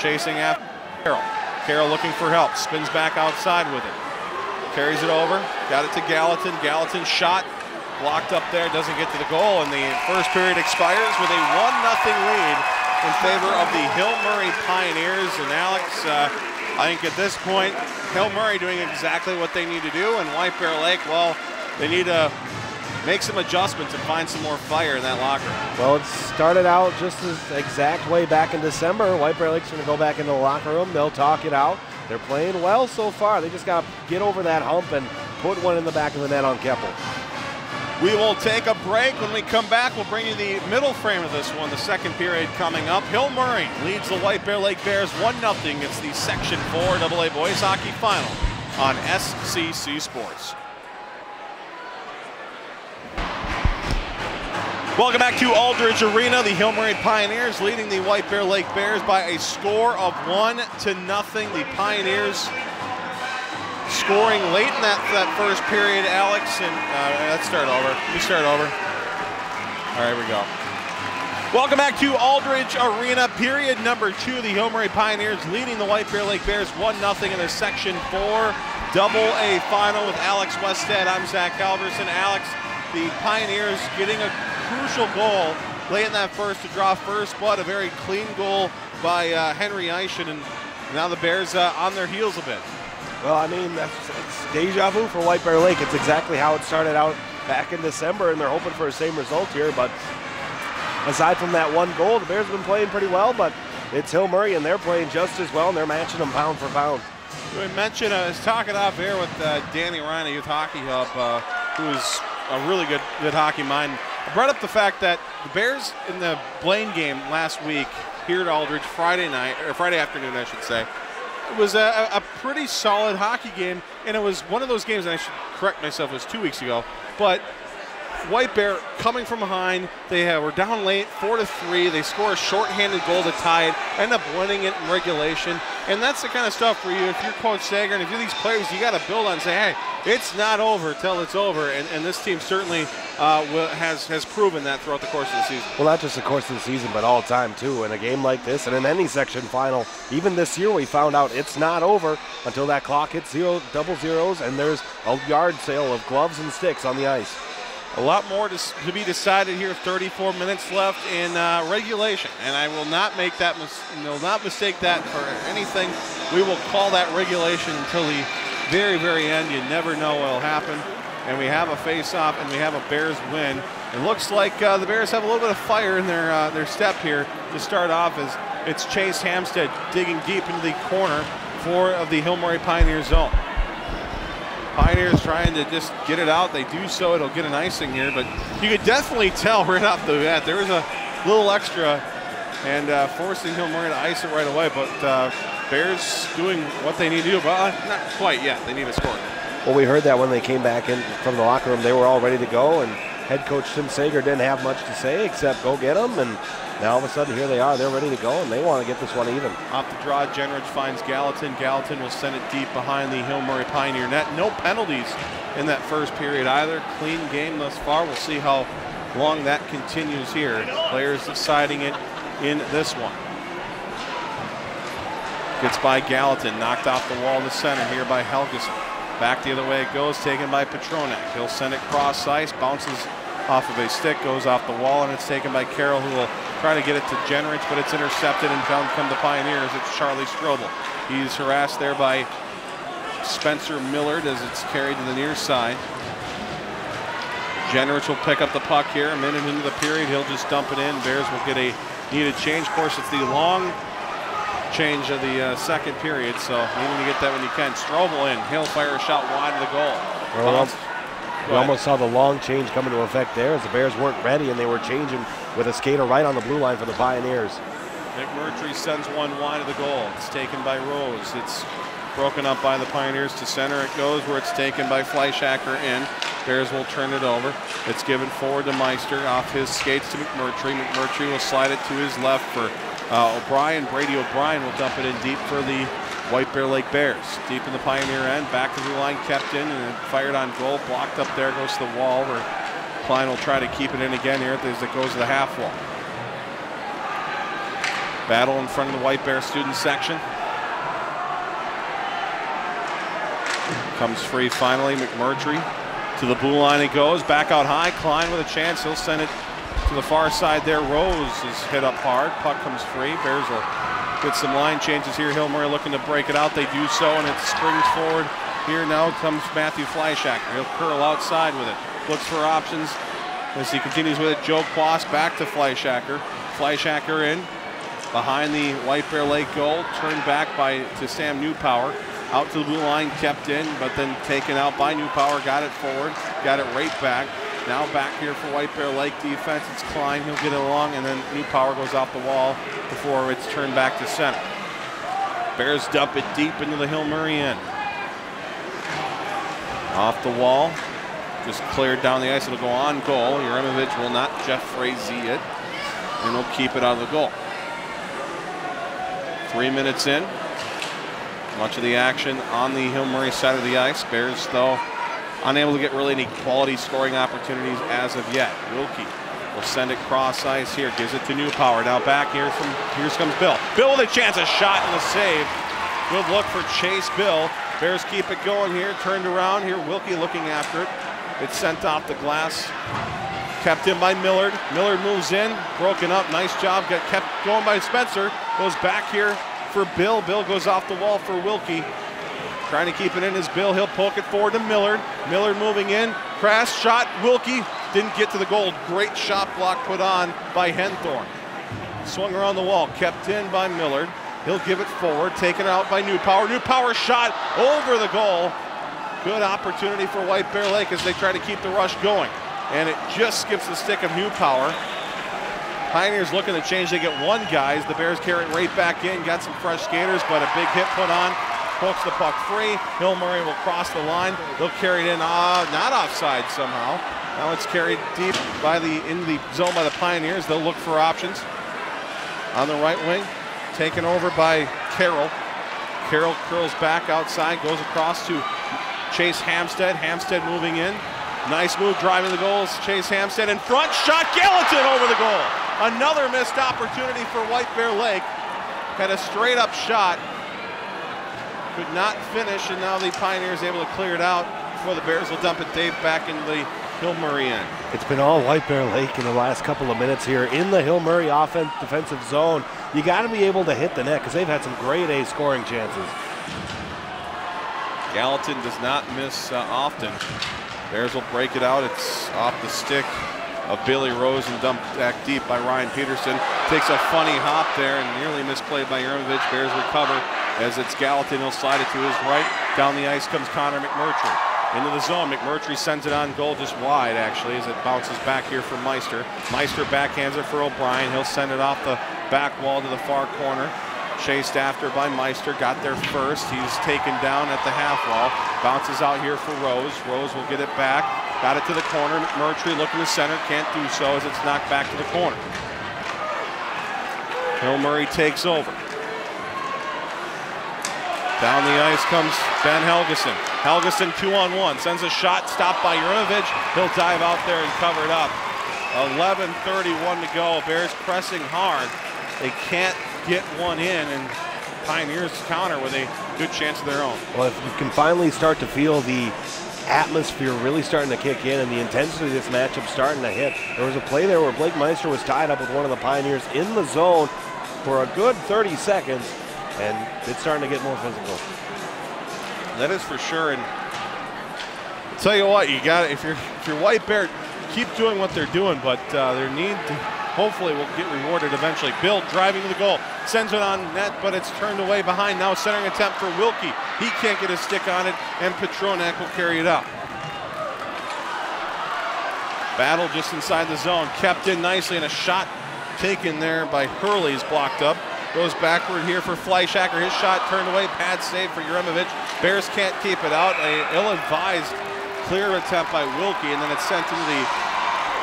B: chasing after Carroll. Carroll looking for help, spins back outside with it. Carries it over, got it to Gallatin. Gallatin shot, blocked up there, doesn't get to the goal, and the first period expires with a 1-0 lead in favor of the Hill Murray Pioneers. And Alex, I think at this point, Hill Murray doing exactly what they need to do, and White Bear Lake, well, they need to make some adjustments and find some more fire in that locker room.
E: Well, it started out just this exact way back in December. White Bear Lake's going to go back into the locker room. They'll talk it out. They're playing well so far. They just got to get over that hump and put one in the back of the net on Keppel.
B: We will take a break. When we come back, we'll bring you the middle frame of this one, the second period coming up. Hill Murray leads the White Bear Lake Bears 1-0. It's the Section 4 AA Boys Hockey Final on SCC Sports. Welcome back to Aldridge Arena. The Hill Murray Pioneers leading the White Bear Lake Bears by a score of 1-0. The Pioneers scoring late in that first period, Alex, and let's start over. Let me start over. All right, here we go. Welcome back to Aldridge Arena, period number 2. The Hill Murray Pioneers leading the White Bear Lake Bears 1-0 in the Section 4 AA final with Alex Westhead. I'm Zach Halverson. Alex, the Pioneers getting a crucial goal late in that first to draw first blood. A very clean goal by Henry Eischen, and now the Bears on their heels a bit.
E: Well, I mean, it's deja vu for White Bear Lake. It's exactly how it started out back in December, and they're hoping for the same result here. But aside from that one goal, the Bears have been playing pretty well, but it's Hill Murray, and they're playing just as well, and they're matching them pound for pound.
B: We mentioned, I was talking off air with Danny Ryan of Youth Hockey Hub, who is a really good hockey mind. I brought up the fact that the Bears in the Blaine game last week here at Aldridge, Friday afternoon, I should say, it was a pretty solid hockey game, and it was one of those games, and I should correct myself, it was 2 weeks ago, but White Bear coming from behind, they were down late, 4-3, they score a shorthanded goal to tie it, end up winning it in regulation. And that's the kind of stuff where if you're Coach Sager and if you're these players, you got to build on and say, hey, it's not over till it's over. And this team certainly has proven that throughout the course of the season.
E: Well, not just the course of the season, but all time, too. In a game like this and in any section final, even this year we found out it's not over until that clock hits double zeros and there's a yard sale of gloves and sticks on the ice.
B: A lot more to be decided here. 34 minutes left in regulation, and I will not make that mistake that for anything. We will call that regulation until the very, very end. You never know what will happen. And we have a face-off, and we have a Bears win. It looks like the Bears have a little bit of fire in their step here to start off, as it's Chase Hampstead digging deep into the corner of the Hill Murray Pioneer zone. Pioneers trying to just get it out. They do so. It'll get an icing here, but you could definitely tell right off the bat there was a little extra and forcing Hill Murray to ice it right away. But Bears doing what they need to do, but not quite yet. They need a score.
E: Well, we heard that when they came back in from the locker room, they were all ready to go, and head coach Tim Sager didn't have much to say except go get them. And now all of a sudden here they are. They're ready to go, and they want to get this one even.
B: Off the draw, Jenrich finds Gallatin. Gallatin will send it deep behind the Hill Murray Pioneer net. No penalties in that first period either. Clean game thus far. We'll see how long that continues here. Players deciding it in this one. Gets by Gallatin. Knocked off the wall to center here by Helgeson. Back the other way it goes, taken by Petronek. He'll send it cross ice, bounces off of a stick, goes off the wall, and it's taken by Carroll, who will try to get it to Jenrich, but it's intercepted, and down come the Pioneers. It's Charlie Strobel. He's harassed there by Spencer Millard as it's carried to the near side. Jenrich will pick up the puck here. A minute into the period, he'll just dump it in. Bears will get a needed change. Of course, it's the long change of the second period, so needing to get that when you can. Strobel in. He'll fire a shot wide of the goal.
E: Well, we almost saw the long change come into effect there as the Bears weren't ready and they were changing with a skater right on the blue line for the Pioneers.
B: McMurtry sends one wide of the goal. It's taken by Rose. It's broken up by the Pioneers to center. It goes where it's taken by Fleischhacker in. Bears will turn it over. It's given forward to Meister. Off his skates to McMurtry. McMurtry will slide it to his left for O'Brien. Brady O'Brien will dump it in deep for the White Bear Lake Bears. Deep in the Pioneer end. Back to the line, kept in and fired on goal. Blocked up there, goes to the wall where Klein will try to keep it in again here as it goes to the half wall. Battle in front of the White Bear student section. Comes free finally. McMurtry to the blue line he goes. Back out high. Klein with a chance. He'll send it to the far side there. Rose is hit up hard. Puck comes free. Bears will get some line changes here. Hill Murray looking to break it out. They do so, and it springs forward. Here now comes Matthew Fleischhacker. He'll curl outside with it. Looks for options as he continues with it. Joe Quast back to Fleischhacker. Fleischhacker in behind the White Bear Lake goal. Turned back to Sam Newpower. Out to the blue line, kept in, but then taken out by Newpower. Got it forward. Got it right back. Now back here for White Bear Lake defense. It's Klein. He'll get it along, and then Newpower goes off the wall before it's turned back to center. Bears dump it deep into the Hill Murray end. Off the wall. Just cleared down the ice. It'll go on goal. Jeremovich will not Jeff Frazee it, and he'll keep it out of the goal. 3 minutes in. Much of the action on the Hill Murray side of the ice. Bears, though, unable to get really any quality scoring opportunities as of yet. Wilkie will send it cross ice here. Gives it to Newpower. Now back here comes Bill. Bill with a chance, a shot and a save. Good look for Chase Bill. Bears keep it going here. Turned around here. Wilkie looking after it. It's sent off the glass. Kept in by Millard. Millard moves in. Broken up. Nice job. Got kept going by Spencer. Goes back here for Bill. Bill goes off the wall for Wilkie. Trying to keep it in is Bill. He'll poke it forward to Millard. Millard moving in. Crash shot. Wilkie didn't get to the goal. Great shot block put on by Henthorn. Swung around the wall. Kept in by Millard. He'll give it forward. Taken out by Newpower. Newpower shot over the goal. Good opportunity for White Bear Lake as they try to keep the rush going. And it just skips the stick of Newpower. Pioneers looking to change. They get one guy as the Bears carry it right back in. Got some fresh skaters, but a big hit put on. Pokes the puck free. Hill Murray will cross the line. They'll carry it in, not offside somehow. Now it's carried deep into the zone by the Pioneers. They'll look for options. On the right wing, taken over by Carroll. Carroll curls back outside, goes across to Chase Hampstead. Hampstead moving in. Nice move, driving the goals. Chase Hampstead in front, shot, Gallatin over the goal. Another missed opportunity for White Bear Lake. Had a straight up shot. Could not finish, and now the Pioneers able to clear it out before the Bears will dump it Dave back in the Hill Murray end.
E: It's been all White Bear Lake in the last couple of minutes here in the Hill Murray defensive zone. You got to be able to hit the net because they've had some grade A scoring chances.
B: Gallatin does not miss often. Bears will break it out. It's off the stick of Billy Rose and dumped back deep by Ryan Peterson. Takes a funny hop there and nearly misplayed by Yurmavich. Bears recover as it's Gallatin. He'll slide it to his right. Down the ice comes Connor McMurtry. Into the zone. McMurtry sends it on goal just wide, actually, as it bounces back here for Meister. Meister backhands it for O'Brien. He'll send it off the back wall to the far corner. Chased after by Meister, got there first. He's taken down at the half wall. Bounces out here for Rose. Rose will get it back. Got it to the corner. McMurtry looking to center, can't do so as it's knocked back to the corner. Hill Murray takes over. Down the ice comes Ben Helgeson. Helgeson 2-on-1, sends a shot, stopped by Yurmavich. He'll dive out there and cover it up. 11:31 to go. Bears pressing hard. They can't get one in, and Pioneers counter with a good chance of their own.
E: Well, if you can finally start to feel the atmosphere really starting to kick in and the intensity of this matchup starting to hit. There was a play there where Blake Meister was tied up with one of the Pioneers in the zone for a good 30 seconds, and it's starting to get more physical.
B: That is for sure, and I'll tell you what, you got if you're White Bear, keep doing what they're doing, but their need to hopefully will get rewarded eventually. Bill driving to the goal, sends it on net, but it's turned away behind. Now centering attempt for Wilkie. He can't get his stick on it, and Petronak will carry it up. Battle just inside the zone, kept in nicely, and a shot taken there by Hurley is blocked up. Goes backward here for Fleischhacker. His shot turned away, pad save for Yurmavich. Bears can't keep it out. A ill-advised clear attempt by Wilkie, and then it's sent into the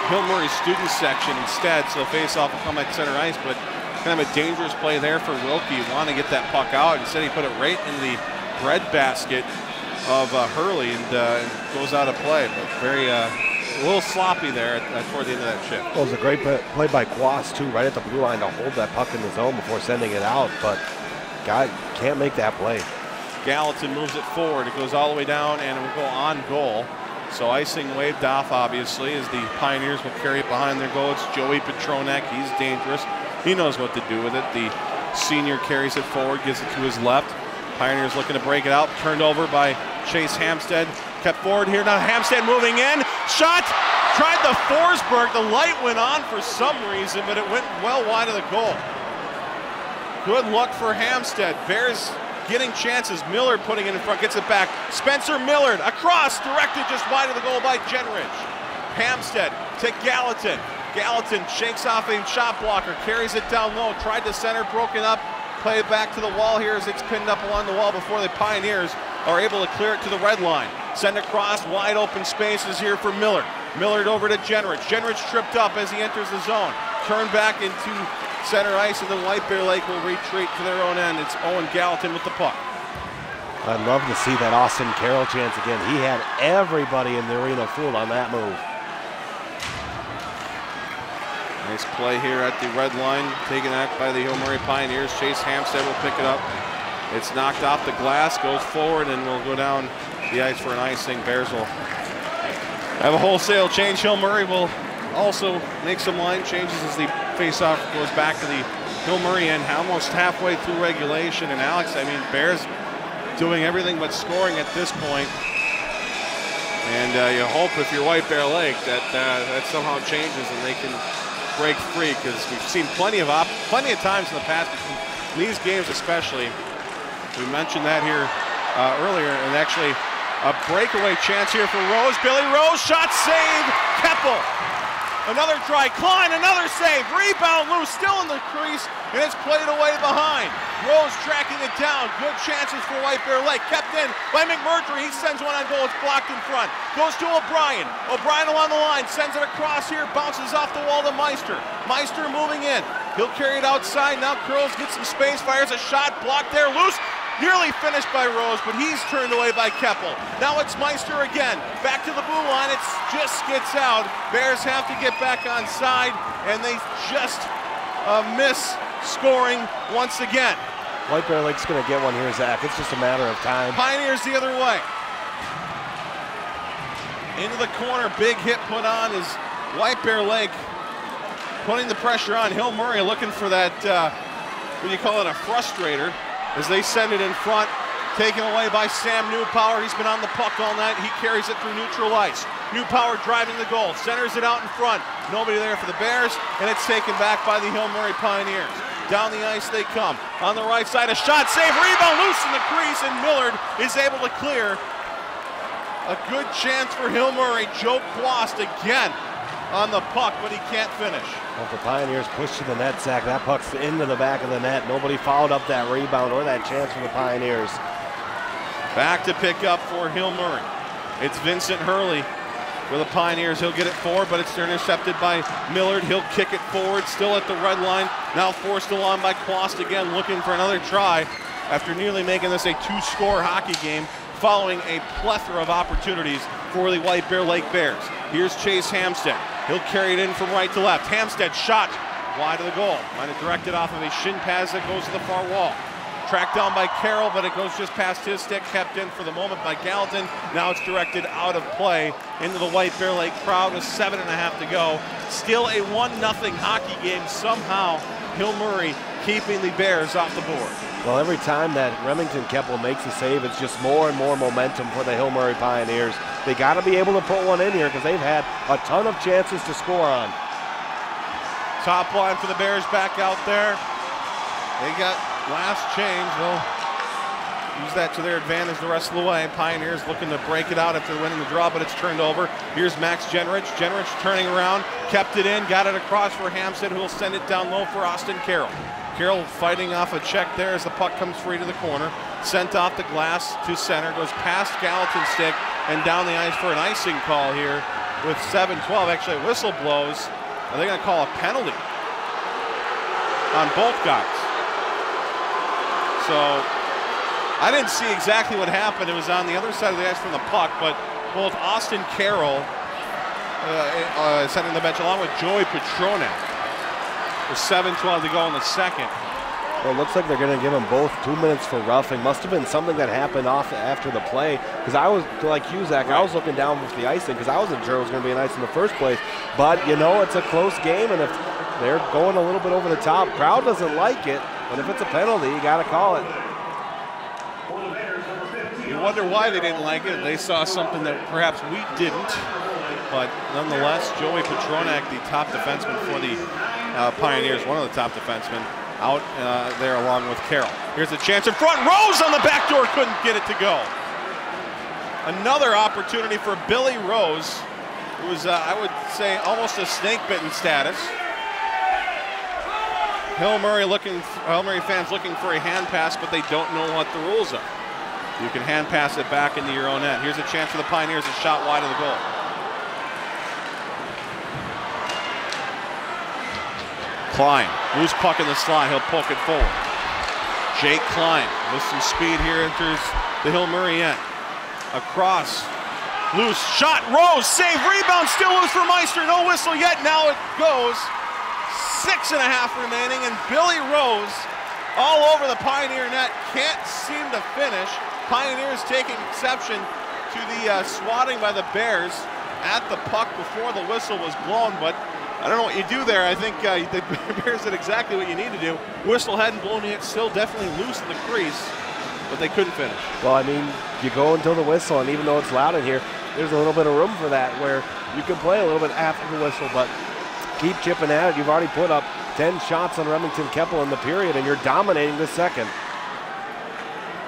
B: Hill Murray student section instead, so face-off will come at center ice, but kind of a dangerous play there for Wilkie. You want to get that puck out. Instead, he put it right in the breadbasket of Hurley and goes out of play, but very a little sloppy there toward the end of that shift.
E: Well, it was a great play by Quas, too, right at the blue line to hold that puck in the zone before sending it out, but guy can't make that play.
B: Gallatin moves it forward. It goes all the way down, and it will go on goal. So icing waved off, obviously, as the Pioneers will carry it behind their goal. It's Joey Petronak. He's dangerous. He knows what to do with it. The senior carries it forward, gives it to his left. Pioneers looking to break it out. Turned over by Chase Hampstead. Kept forward here. Now Hampstead moving in. Shot! Tried the Forsberg. The light went on for some reason, but it went well wide of the goal. Good luck for Hampstead. Bears getting chances. Miller putting it in front, gets it back. Spencer Millard across, directed just wide of the goal by Jenrich. Hampstead to Gallatin. Gallatin shakes off a shot blocker, carries it down low, tried to center, broken up. Play it back to the wall here as it's pinned up along the wall before the Pioneers are able to clear it to the red line. Send across, wide open spaces here for Millard. Millard over to Jenrich. Jenrich tripped up as he enters the zone. Turned back into center ice, and then White Bear Lake will retreat to their own end. It's Owen Gallatin with the puck.
E: I'd love to see that Austin Carroll chance again. He had everybody in the arena fooled on that move.
B: Nice play here at the red line, taken out by the Hill Murray Pioneers. Chase Hampstead will pick it up. It's knocked off the glass, goes forward, and will go down the ice for an icing. Bears will have a wholesale change. Hill Murray will also make some line changes as the faceoff goes back to the Hill Murray end, almost halfway through regulation. And Alex, I mean, Bears doing everything but scoring at this point. And you hope if you're White Bear Lake that that somehow changes and they can break free, because we've seen plenty of times in the past, in these games especially. We mentioned that here earlier, and actually a breakaway chance here for Rose. Billy Rose, shot, save, Keppel. Another try, Klein, another save, rebound loose, still in the crease, and it's played away behind. Rose tracking it down, good chances for White Bear Lake, kept in by McMurtry. He sends one on goal, it's blocked in front. Goes to O'Brien. O'Brien along the line, sends it across here, bounces off the wall to Meister. Meister moving in, he'll carry it outside, now Curls gets some space, fires a shot, blocked there, loose. Nearly finished by Rose, but he's turned away by Keppel. Now it's Meister again. Back to the blue line. It just gets out. Bears have to get back on side, and they just miss scoring once again.
E: White Bear Lake's going to get one here, Zach. It's just a matter of time.
B: Pioneers the other way. Into the corner. Big hit put on is White Bear Lake. Putting the pressure on. Hill Murray looking for that, what do you call it, a frustrator, as they send it in front. Taken away by Sam Newpower. He's been on the puck all night. He carries it through neutral ice. Newpower driving the goal. Centers it out in front. Nobody there for the Bears, and it's taken back by the Hill Murray Pioneers. Down the ice they come. On the right side, a shot, save, rebound, loose in the crease, and Millard is able to clear. A good chance for Hill Murray. Joe Quast again on the puck, but he can't finish.
E: Well, if the Pioneers push to the net, Zach, that puck's into the back of the net. Nobody followed up that rebound or that chance for the Pioneers.
B: Back to pick up for Hill Murray. It's Vincent Hurley for the Pioneers. He'll get it forward, but it's intercepted by Millard. He'll kick it forward, still at the red line. Now forced along by Quast again, looking for another try after nearly making this a two-score hockey game following a plethora of opportunities for the White Bear Lake Bears. Here's Chase Hampstead. He'll carry it in from right to left. Hampstead shot wide of the goal. Might have directed off of a shin pass that goes to the far wall. Tracked down by Carroll, but it goes just past his stick. Kept in for the moment by Gallatin. Now it's directed out of play into the White Bear Lake crowd with 7.5 to go. Still a 1-0 hockey game. Somehow Hill Murray keeping the Bears off the board.
E: Well, every time that Remington Keppel makes a save, it's just more and more momentum for the Hill Murray Pioneers. They got to be able to put one in here because they've had a ton of chances to score on.
B: Top line for the Bears back out there. They got last change. They'll use that to their advantage the rest of the way. Pioneers looking to break it out after winning the draw, but it's turned over. Here's Max Jenrich. Jenrich turning around, kept it in, got it across for Hampstead, who will send it down low for Austin Carroll. Carroll fighting off a check there as the puck comes free to the corner. Sent off the glass to center, goes past Gallatin's stick and down the ice for an icing call here with 7:12. Actually, a whistle blows. Are they going to call a penalty on both guys? So I didn't see exactly what happened. It was on the other side of the ice from the puck, but both Austin Carroll sitting on the bench along with Joey Petronak. With 7:12 to go in the second.
E: Well, it looks like they're going to give them both 2 minutes for roughing. Must have been something that happened off after the play. Because I was, like you, Zach, I was looking down with the icing because I wasn't sure it was going to be an ice in the first place. But, you know, it's a close game, and if they're going a little bit over the top, crowd doesn't like it. But if it's a penalty, you got to call it.
B: You wonder why they didn't like it. They saw something that perhaps we didn't. But nonetheless, Joey Petronak, the top defenseman for the Pioneers, one of the top defensemen, out there along with Carroll. Here's a chance in front. Rose on the back door, couldn't get it to go. Another opportunity for Billy Rose, who was, I would say, almost a snake-bitten status. Hill Murray fans looking for a hand pass, but they don't know what the rules are. You can hand pass it back into your own end. Here's a chance for the Pioneers, a shot wide of the goal. Klein, loose puck in the slot, he'll poke it forward. Jake Klein with some speed here enters the Hill Murray end. Across, loose shot, Rose, save, rebound, still loose for Meister, no whistle yet, now it goes. 6.5 remaining, and Billy Rose all over the Pioneer net, can't seem to finish. Pioneers taking exception to the swatting by the Bears at the puck before the whistle was blown, but I don't know what you do there. I think the Bears did exactly what you need to do. Whistle hadn't blown yet, still definitely loose in the crease, but they couldn't finish.
E: Well, I mean, you go until the whistle, and even though it's loud in here, there's a little bit of room for that where you can play a little bit after the whistle, but keep chipping at it. You've already put up 10 shots on Remington Keppel in the period, and you're dominating the second.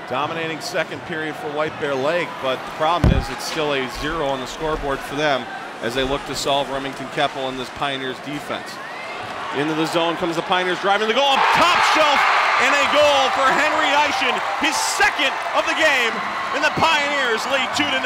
B: Dominating second period for White Bear Lake, but the problem is it's still a 0 on the scoreboard for them as they look to solve Remington Keppel in this Pioneers defense. Into the zone comes the Pioneers driving the goal, top shelf, and a goal for Henry Eischen, his second of the game, and the Pioneers lead 2-0.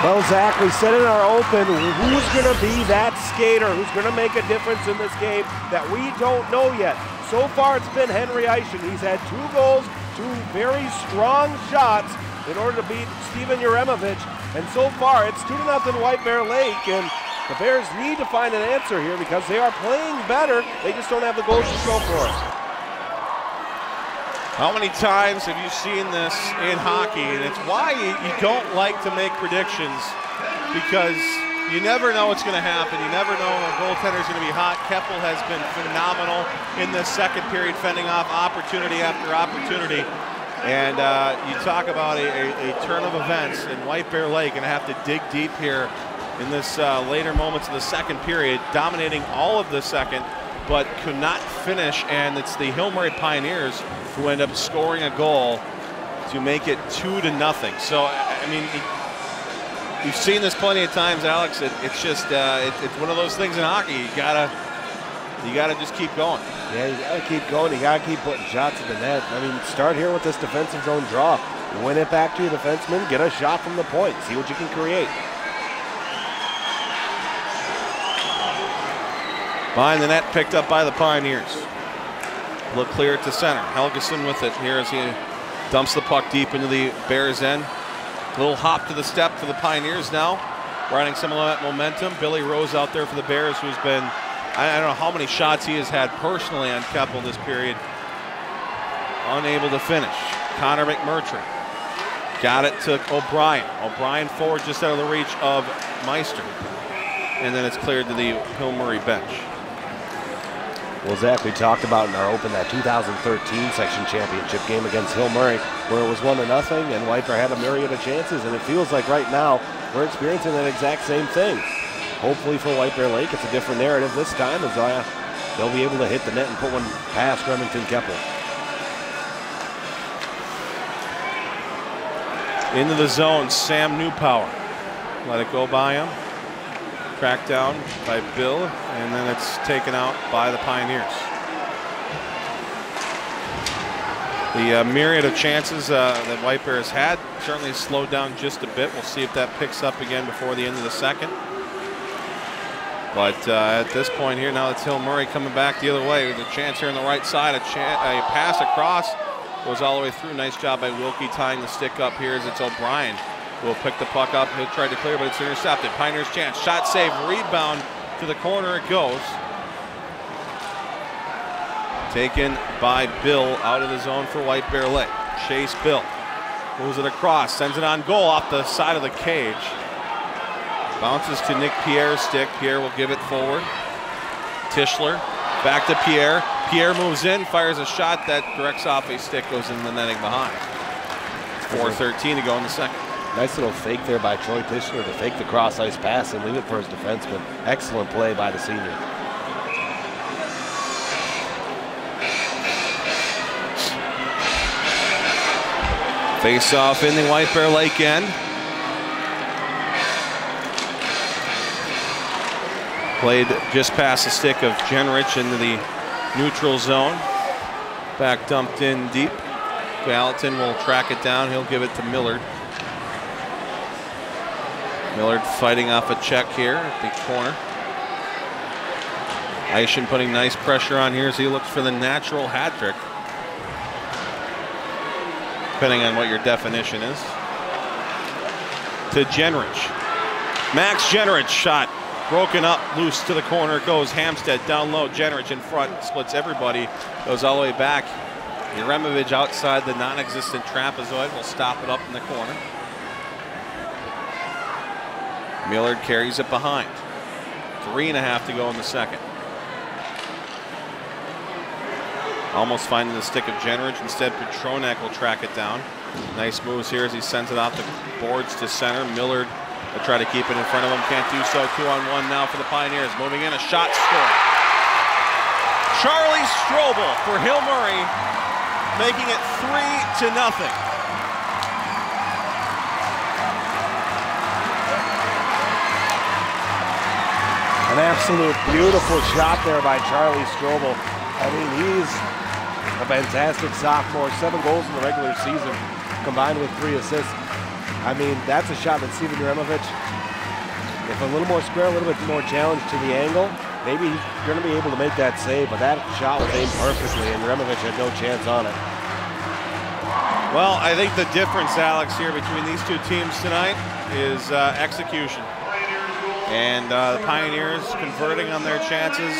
E: Well, Zach, we said in our open, who's going to be that skater who's going to make a difference in this game that we don't know yet. So far, it's been Henry Eischen. He's had 2 goals, 2 very strong shots in order to beat Steven Uremovich. And so far, it's 2-0 White Bear Lake. And the Bears need to find an answer here because they are playing better. They just don't have the goals to show for it.
B: How many times have you seen this in hockey? And it's why you don't like to make predictions, because you never know what's going to happen. You never know when a goaltender's going to be hot. Keppel has been phenomenal in this second period, fending off opportunity after opportunity. And you talk about a turn of events, and White Bear Lake going to have to dig deep here in this later moments of the second period, dominating all of the second, but could not finish. And it's the Hill Murray Pioneers who end up scoring a goal to make it 2-0. So, I mean, we've seen this plenty of times, Alex. It's just it's one of those things in hockey. You gotta just keep going.
E: Yeah, you gotta keep going. You gotta keep putting shots in the net. I mean, start here with this defensive zone draw. Win it back to your defenseman. Get a shot from the point. See what you can create.
B: Behind the net, picked up by the Pioneers. Look clear to center. Helgeson with it here as he dumps the puck deep into the Bears' end. Little hop to the step for the Pioneers now, riding some of that momentum. Billy Rose out there for the Bears, who's been, I don't know how many shots he has had personally on Keppel this period. Unable to finish. Connor McMurtry got it to O'Brien. O'Brien forward just out of the reach of Meister. And then it's cleared to the Hill Murray bench.
E: Well, Zach, we talked about in our open that 2013 section championship game against Hill Murray, where it was 1-0 and White Bear had a myriad of chances, and it feels like right now we're experiencing that exact same thing. Hopefully for White Bear Lake, it's a different narrative this time, as they'll be able to hit the net and put one past Remington Keppel.
B: Into the zone, Sam Newpower. Let it go by him. Cracked down by Bill, and then it's taken out by the Pioneers. The myriad of chances that White Bear has had certainly slowed down just a bit. We'll see if that picks up again before the end of the second. But at this point here, now it's Hill Murray coming back the other way. There's a chance here on the right side. A pass across, goes all the way through. Nice job by Wilkie tying the stick up here as it's O'Brien. Will pick the puck up. He'll try to clear, but it's intercepted. Pioneers chance. Shot save. Rebound to the corner. It goes. Taken by Bill out of the zone for White Bear Lake. Chase Bill. Moves it across. Sends it on goal off the side of the cage. Bounces to Nick Pierre's stick. Pierre will give it forward. Tischler. Back to Pierre. Pierre moves in. Fires a shot that directs off a stick. Goes in the netting behind. 4:13 to go in the second.
E: Nice little fake there by Troy Tischler to fake the cross-ice pass and leave it for his defenseman. Excellent play by the senior.
B: Face-off in the White Bear Lake end. Played just past the stick of Jenrich into the neutral zone. Back dumped in deep. Gallatin will track it down. He'll give it to Millard. Millard fighting off a check here at the corner. Eischen putting nice pressure on here as he looks for the natural hat trick, depending on what your definition is. To Jenrich. Max Jenrich shot. Broken up, loose to the corner. Goes Hamstead down low. Jenrich in front, splits everybody. Goes all the way back. Uremovich outside the non-existent trapezoid will stop it up in the corner. Millard carries it behind. 3.5 to go in the second. Almost finding the stick of Jenrich. Instead, Petronak will track it down. Nice moves here as he sends it off the boards to center. Millard will try to keep it in front of him. Can't do so. 2-on-1 now for the Pioneers. Moving in, a shot scored. Charlie Strobel for Hill Murray, making it 3-0.
E: An absolute beautiful shot there by Charlie Strobel. I mean, he's a fantastic sophomore. 7 goals in the regular season, combined with 3 assists. I mean, that's a shot that Steven Uremovich, if a little more square, a little bit more challenge to the angle, maybe he's going to be able to make that save, but that shot was aimed perfectly, and Uremovich had no chance on it.
B: Well, I think the difference, Alex, here between these two teams tonight is execution. And the Pioneers converting on their chances.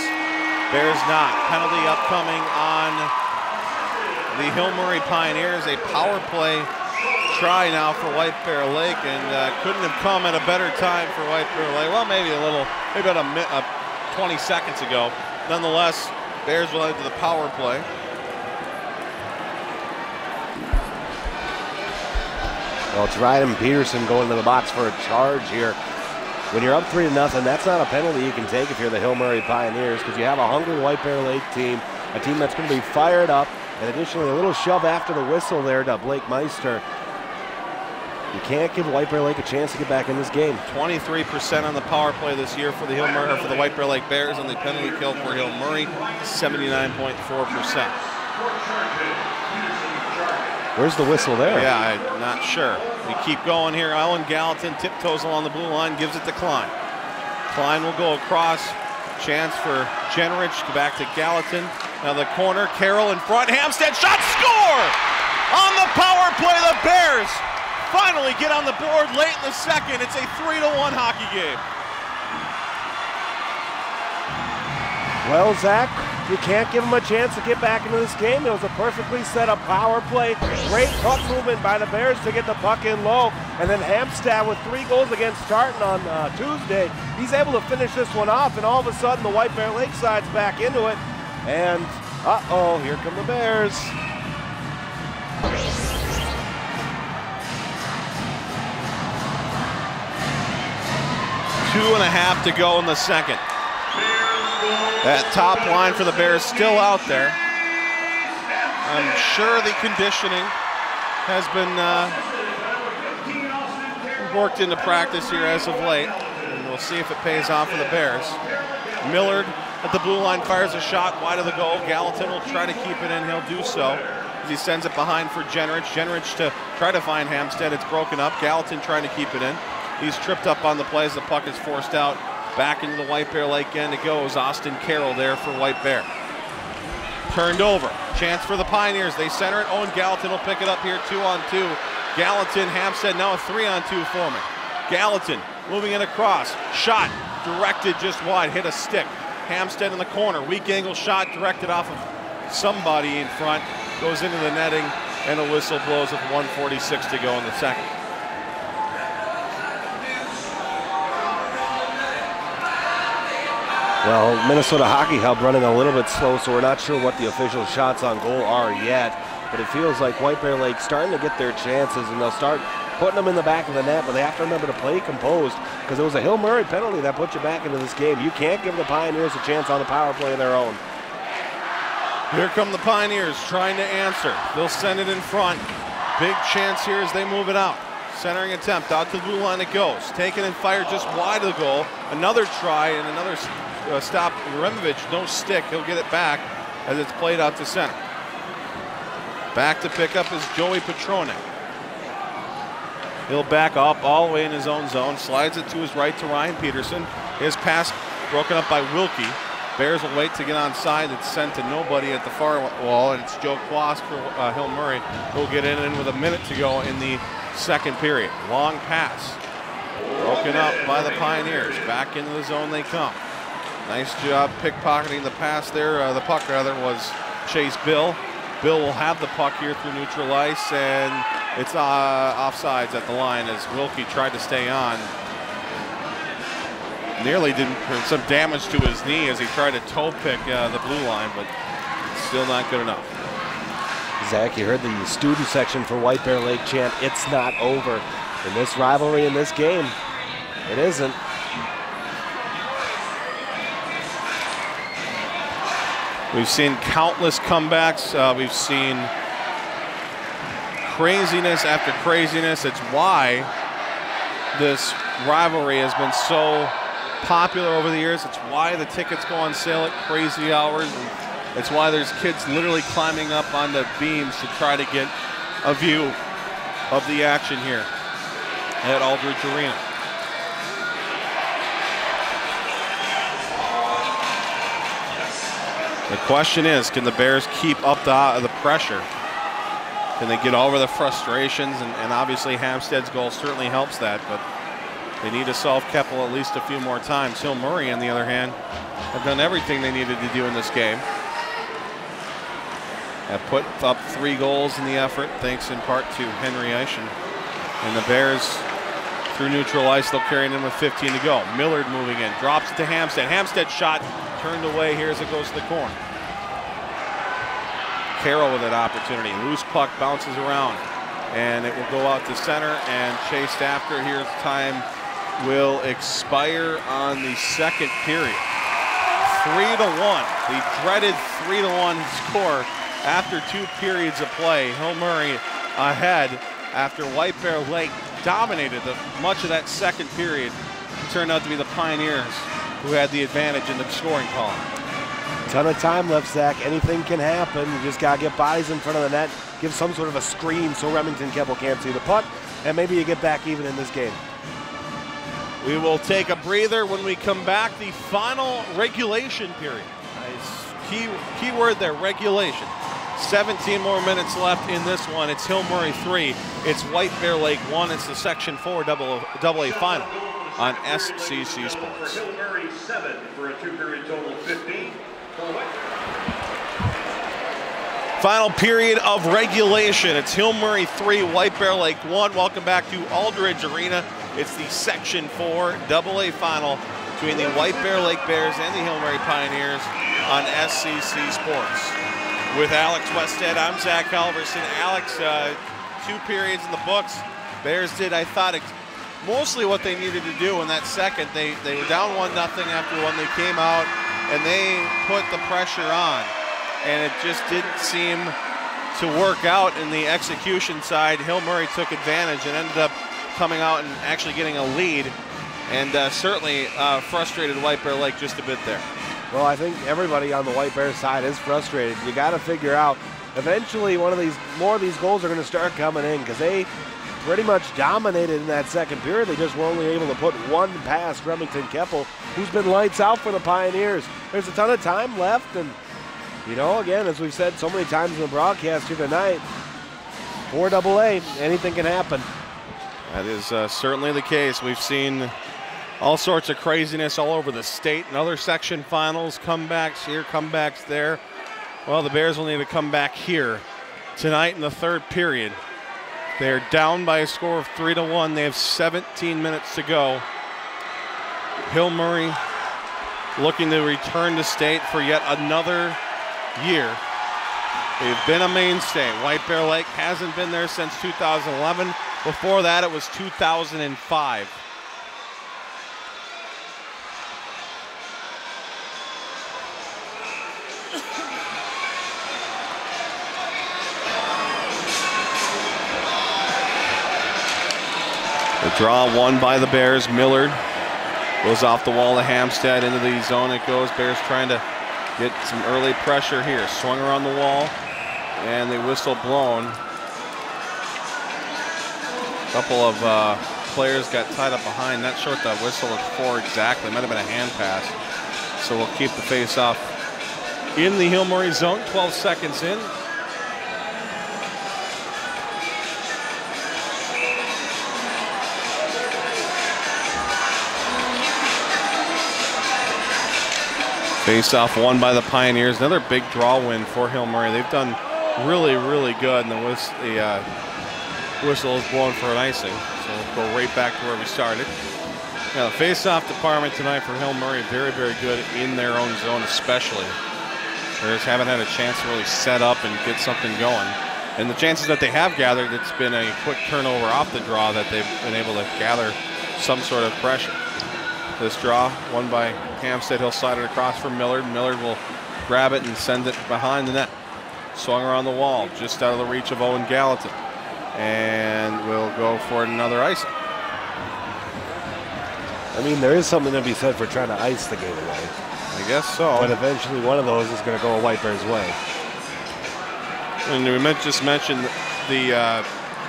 B: Bears not. Penalty upcoming on the Hill Murray Pioneers. A power play try now for White Bear Lake, and couldn't have come at a better time for White Bear Lake. Well, maybe about 20 seconds ago. Nonetheless, Bears will head to the power play.
E: Well, it's Ryan Peterson going to the box for a charge here. When you're up 3-0, that's not a penalty you can take if you're the Hill Murray Pioneers, because you have a hungry White Bear Lake team, a team that's going to be fired up, and additionally a little shove after the whistle there to Blake Meister. You can't give White Bear Lake a chance to get back in this game.
B: 23% on the power play this year for the Hill Murray, or for the White Bear Lake Bears, and the penalty kill for Hill Murray, 79.4%.
E: Where's the whistle there?
B: Yeah, I'm not sure. We keep going here. Alan Gallatin tiptoes along the blue line, gives it to Klein. Klein will go across. Chance for Jenrich, back to Gallatin. Now the corner, Carroll in front. Hampstead shot, score! On the power play, the Bears finally get on the board late in the second. It's a 3-1 hockey game.
E: Well, Zach, you can't give them a chance to get back into this game. It was a perfectly set up power play. Great puck movement by the Bears to get the puck in low. And then Hampstead with 3 goals against Tartan on Tuesday. He's able to finish this one off, and all of a sudden the White Bear Lake side's back into it. And, uh-oh, here come the Bears.
B: Two and a half to go in the second. That top line for the Bears still out there. I'm sure the conditioning has been worked into practice here as of late, and we'll see if it pays off for the Bears. Millard at the blue line fires a shot wide of the goal. Gallatin will try to keep it in. He'll do so as he sends it behind for Jenrich. Jenrich to try to find Hampstead. It's broken up. Gallatin trying to keep it in. He's tripped up on the play as the puck is forced out. Back into the White Bear Lake end it goes. Austin Carroll there for White Bear. Turned over. Chance for the Pioneers. They center it. Owen Gallatin will pick it up here 2-on-2. Gallatin, Hampstead, now a 3-on-2 forming. Gallatin moving it across. Shot directed just wide. Hit a stick. Hampstead in the corner. Weak angle shot directed off of somebody in front. Goes into the netting, and a whistle blows with 1:46 to go in the second.
E: Well, Minnesota Hockey Hub running a little bit slow, so we're not sure what the official shots on goal are yet. But it feels like White Bear Lake starting to get their chances, and they'll start putting them in the back of the net, but they have to remember to play composed, because it was a Hill Murray penalty that put you back into this game. You can't give the Pioneers a chance on the power play of their own.
B: Here come the Pioneers trying to answer. They'll send it in front. Big chance here as they move it out. Centering attempt, out to the blue line it goes. Taken and fired just wide of the goal. Another try and another stop. Uremovich, no stick. He'll get it back as it's played out to center. Back to pick up is Joey Petronek. He'll back up all the way in his own zone. Slides it to his right to Ryan Peterson. His pass broken up by Wilkie. Bears will wait to get onside. It's sent to nobody at the far wall, and it's Joe Kloss for Hill Murray who'll get in with a minute to go in the second period. Long pass. Broken up by the Pioneers. Back into the zone they come. Nice job pickpocketing the pass there. The puck, rather, was Chase Bill. Bill will have the puck here through neutral ice, and it's offsides at the line as Wilkie tried to stay on. Nearly did some damage to his knee as he tried to toe pick the blue line, but still not good enough.
E: Zach, you heard the student section for White Bear Lake chant, "It's not over." In this rivalry, in this game, it isn't.
B: We've seen countless comebacks. We've seen craziness after craziness. It's why this rivalry has been so popular over the years. It's why the tickets go on sale at crazy hours. And it's why there's kids literally climbing up on the beams to try to get a view of the action here. at Aldridge Arena. The question is, can the Bears keep up the pressure? Can they get over the frustrations? And obviously Hampstead's goal certainly helps that, but they need to solve Keppel at least a few more times. Hill Murray, on the other hand, have done everything they needed to do in this game. Have put up 3 goals in the effort, thanks in part to Henry Eischen. And the Bears, through neutral ice, they'll carry it in with 15 to go. Millard moving in, drops it to Hampstead. Hampstead shot turned away here as it goes to the corner. Carroll with that opportunity. Loose puck bounces around, and it will go out to center and chased after. Here's time will expire on the second period. 3-1, the dreaded 3-1 score after 2 periods of play. Hill Murray ahead after White Bear Lake dominated much of that second period. It turned out to be the Pioneers who had the advantage in the scoring column.
E: Ton of time left, Zach. Anything can happen. You just got to get bodies in front of the net, give some sort of a screen so Remington Keppel can't see the puck, and maybe you get back even in this game.
B: We will take a breather when we come back. The final regulation period. Nice. Key word there, regulation. 17 more minutes left in this one. It's Hill Murray 3. It's White Bear Lake 1. It's the Section 4 AA final on SCC Sports.
D: Hill Murray 7 for a 2-period total of 15.
B: Final period of regulation. It's Hill Murray 3, White Bear Lake 1. Welcome back to Aldridge Arena. It's the Section 4 AA final between the White Bear Lake Bears and the Hill Murray Pioneers on SCC Sports. With Alex Westhead, I'm Zach Halverson. Alex, 2 periods in the books. Bears did, I thought, mostly what they needed to do in that second. They were down 1-0 after one. They came out and they put the pressure on, and it just didn't seem to work out in the execution side. Hill Murray took advantage and ended up coming out and actually getting a lead, and certainly frustrated White Bear Lake just a bit there.
E: Well, I think everybody on the White Bear side is frustrated. You got to figure out eventually more of these goals are going to start coming in, because they pretty much dominated in that second period. They just were only able to put one past Remington Keppel, who's been lights out for the Pioneers. There's a ton of time left, and you know, again, as we've said so many times in the broadcast here tonight, 4 AA, anything can happen.
B: That is certainly the case. We've seen all sorts of craziness all over the state and other section finals, comebacks here, comebacks there. Well, the Bears will need to come back here tonight in the third period. They're down by a score of 3-1. They have 17 minutes to go. Hill Murray looking to return to state for yet another year. They've been a mainstay. White Bear Lake hasn't been there since 2011. Before that, it was 2005. The draw won by the Bears. Millard goes off the wall to Hampstead into the zone. It goes. Bears trying to get some early pressure here. Swung around the wall, and the whistle blown. A couple of players got tied up behind. Not sure what that whistle was for exactly. Might have been a hand pass. So we'll keep the face-off in the Hill Murray zone. 12 seconds in. Face-off won by the Pioneers. Another big draw win for Hill Murray. They've done really, really good, and the whistle is blown for an icing. So we'll go right back to where we started. Yeah, the face-off department tonight for Hill Murray, very, very good in their own zone especially. Bears haven't had a chance to really set up and get something going. And the chances that they have gathered, it's been a quick turnover off the draw that they've been able to gather some sort of pressure. This draw won by Hampstead. He'll slide it across for Millard. Millard will grab it and send it behind the net. Swung around the wall, just out of the reach of Owen Gallatin. And we'll go for another icing.
E: I mean, there is something to be said for trying to ice the game away.
B: I guess so.
E: But eventually one of those is going to go a White Bear's way.
B: And we just mentioned the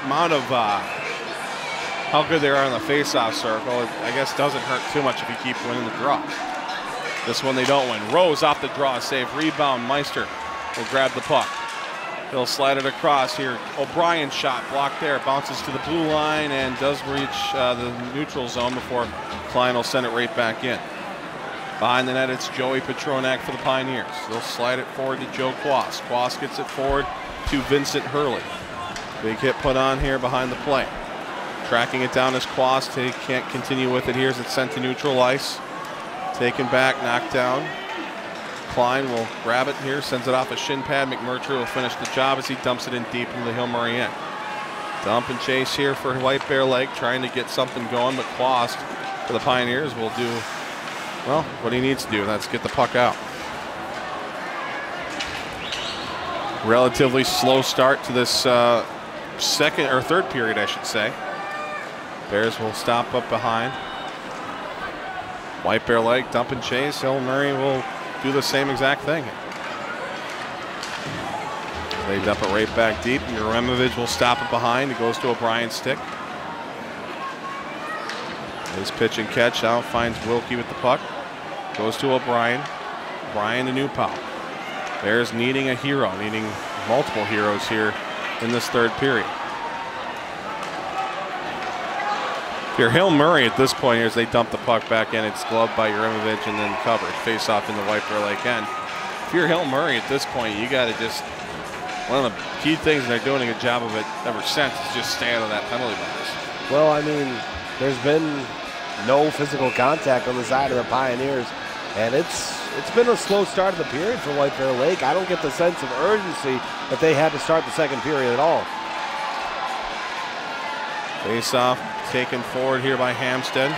B: amount of how good they are on the face-off circle. I guess doesn't hurt too much if you keep winning the draw. This one they don't win. Rose off the draw save. Rebound. Meister will grab the puck. He'll slide it across here. O'Brien's shot blocked there. Bounces to the blue line and does reach the neutral zone before Klein will send it right back in. Behind the net, it's Joey Petronak for the Pioneers. They'll slide it forward to Joe Quast. Quast gets it forward to Vincent Hurley. Big hit put on here behind the play. Tracking it down is Quast. He can't continue with it here as it's sent to neutral ice. Taken back, knocked down. Klein will grab it here, sends it off a shin pad. McMurtry will finish the job as he dumps it in deep into the Hill Murray end. Dump and chase here for White Bear Lake, trying to get something going, but Quast for the Pioneers will do, well, what he needs to do. That's get the puck out. Relatively slow start to this second or third period, I should say. Bears will stop up behind. White Bear Lake dump and chase. Hill Murray will do the same exact thing. They dump it right back deep. Jeremovich will stop it behind. It goes to O'Brien's stick. His pitch and catch now finds Wilkie with the puck. Goes to O'Brien. O'Brien to Newpow. Bears needing a hero, needing multiple heroes here in this third period. If you're Hill Murray at this point here as they dump the puck back in, it's gloved by Jeremovich and then covered. Face off in the White Bear Lake end. If you're Hill Murray at this point, you got to just, one of the key things, and they're doing a good job of it ever since, is just stay out of that penalty box.
E: Well, I mean, there's been no physical contact on the side of the Pioneers, and it's been a slow start of the period for White Bear Lake. I don't get the sense of urgency that they had to start the second period at all.
B: Face off taken forward here by Hampstead.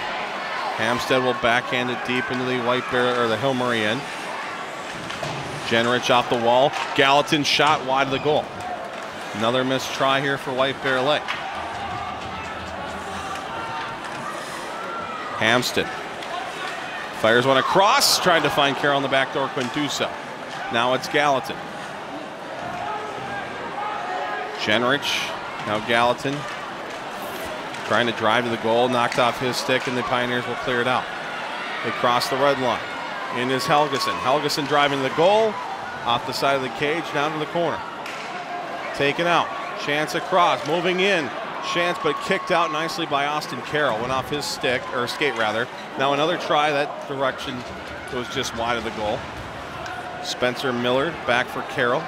B: Hampstead will backhand it deep into the White Bear or the Hill Murray end. Jenrich off the wall. Gallatin shot wide of the goal. Another missed try here for White Bear Lake. Hampstead fires one across, trying to find Carroll on the back door, couldn't do so. Now it's Gallatin. Jenrich, now Gallatin. Trying to drive to the goal, knocked off his stick, and the Pioneers will clear it out. They cross the red line. In is Helgeson. Helgeson driving to the goal, off the side of the cage, down to the corner. Taken out. Chance across, moving in. Chance, but kicked out nicely by Austin Carroll. Went off his stick, or skate rather. Now another try that direction was just wide of the goal. Spencer Miller back for Carroll.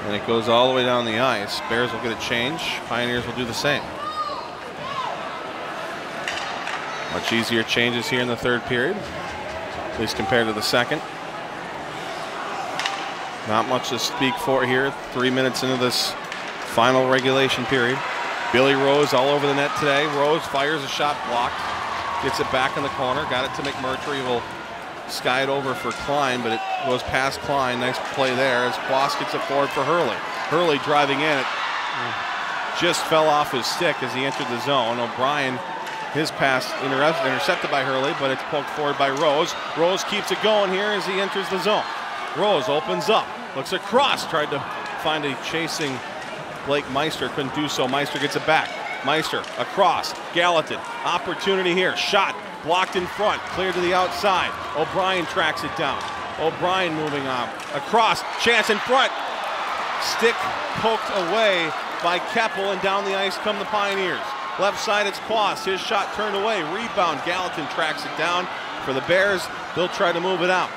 B: And it goes all the way down the ice. Bears will get a change. Pioneers will do the same. Much easier changes here in the third period, at least compared to the second. Not much to speak for here. 3 minutes into this final regulation period. Billy Rose all over the net today. Rose fires a shot blocked. Gets it back in the corner. Got it to McMurtry. Will sky it over for Klein, but it goes past Klein. Nice play there as Quast gets it forward for Hurley. Hurley driving in. It just fell off his stick as he entered the zone. O'Brien, his pass intercepted by Hurley, but it's poked forward by Rose. Rose keeps it going here as he enters the zone. Rose opens up, looks across, tried to find a chasing Blake Meister, couldn't do so. Meister gets it back. Meister across, Gallatin, opportunity here, shot blocked in front, cleared to the outside. O'Brien tracks it down. O'Brien moving on, across, chance in front. Stick poked away by Keppel, and down the ice come the Pioneers. Left side, it's Quast, his shot turned away. Rebound, Gallatin tracks it down. For the Bears, they'll try to move it out.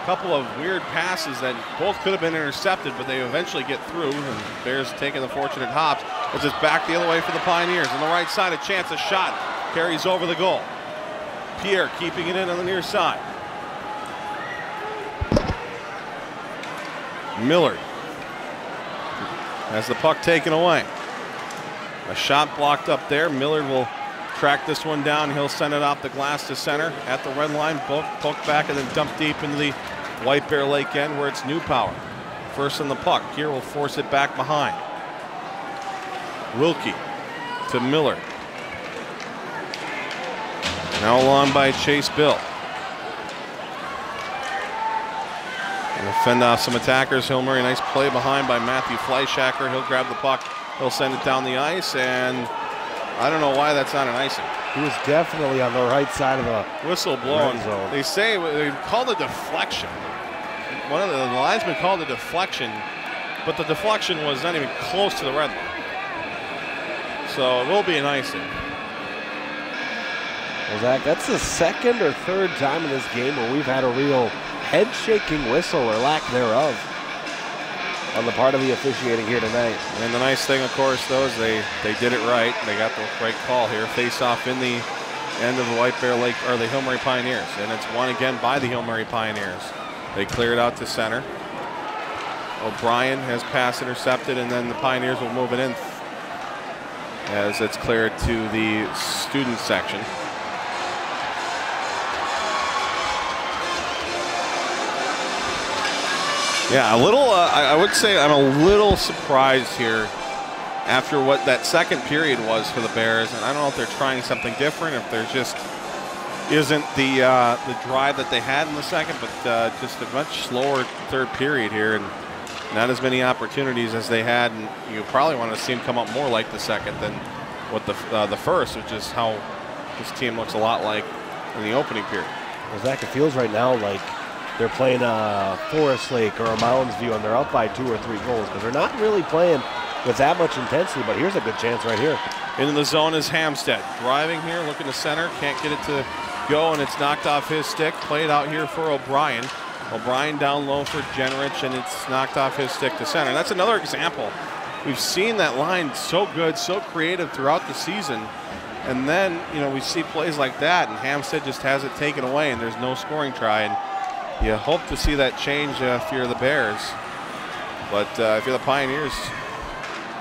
B: Couple of weird passes that both could have been intercepted, but they eventually get through, and Bears taking the fortunate hops. It's just back the other way for the Pioneers. On the right side, a chance, a shot, carries over the goal. Pierre keeping it in on the near side. Millard has the puck taken away. A shot blocked up there. Millard will track this one down. He'll send it off the glass to center at the red line. Poke back and then dump deep into the White Bear Lake end where it's Newpower. First on the puck. Here will force it back behind. Wilkie to Millard. Now along by Chase Bill. And fend off some attackers. Hill Murray, nice play behind by Matthew Fleischacker. He'll grab the puck He'll send it down the ice, and I don't know why that's not an icing.
E: He was definitely on the right side of the
B: whistle blowing.
E: zone.
B: They say they called a deflection. One of the linesmen called a deflection, but the deflection was not even close to the red line. So it will be an icing.
E: Well, Zach, that's the second or third time in this game where we've had a real head-shaking whistle or lack thereof on the part of the officiating here tonight.
B: And the nice thing, of course, though, is they did it right. They got the right call here. Face-off in the end of the White Bear Lake, or the Hill Murray Pioneers. And it's won again by the Hill Murray Pioneers. They clear it out to center. O'Brien has pass intercepted, and then the Pioneers will move it in as it's cleared to the student section. Yeah, a little, I would say I'm a little surprised here after what that second period was for the Bears. And I don't know if they're trying something different, if there just isn't the drive that they had in the second, but just a much slower third period here and not as many opportunities as they had. And you probably want to see them come up more like the second than what the first, which is how this team looks a lot like in the opening period.
E: Well, Zach, it feels right now like they're playing Forest Lake or a Mounds View, and they're up by 2 or 3 goals because they're not really playing with that much intensity. But here's a good chance right here.
B: Into the zone is Hamstead. Driving here, looking to center. Can't get it to go, and it's knocked off his stick. Played out here for O'Brien. O'Brien down low for Generich, and it's knocked off his stick to center. And that's another example. We've seen that line so good, so creative throughout the season. And then, you know, we see plays like that, and Hamstead just has it taken away, and there's no scoring try. And you hope to see that change if you're the Bears. But if you're the Pioneers,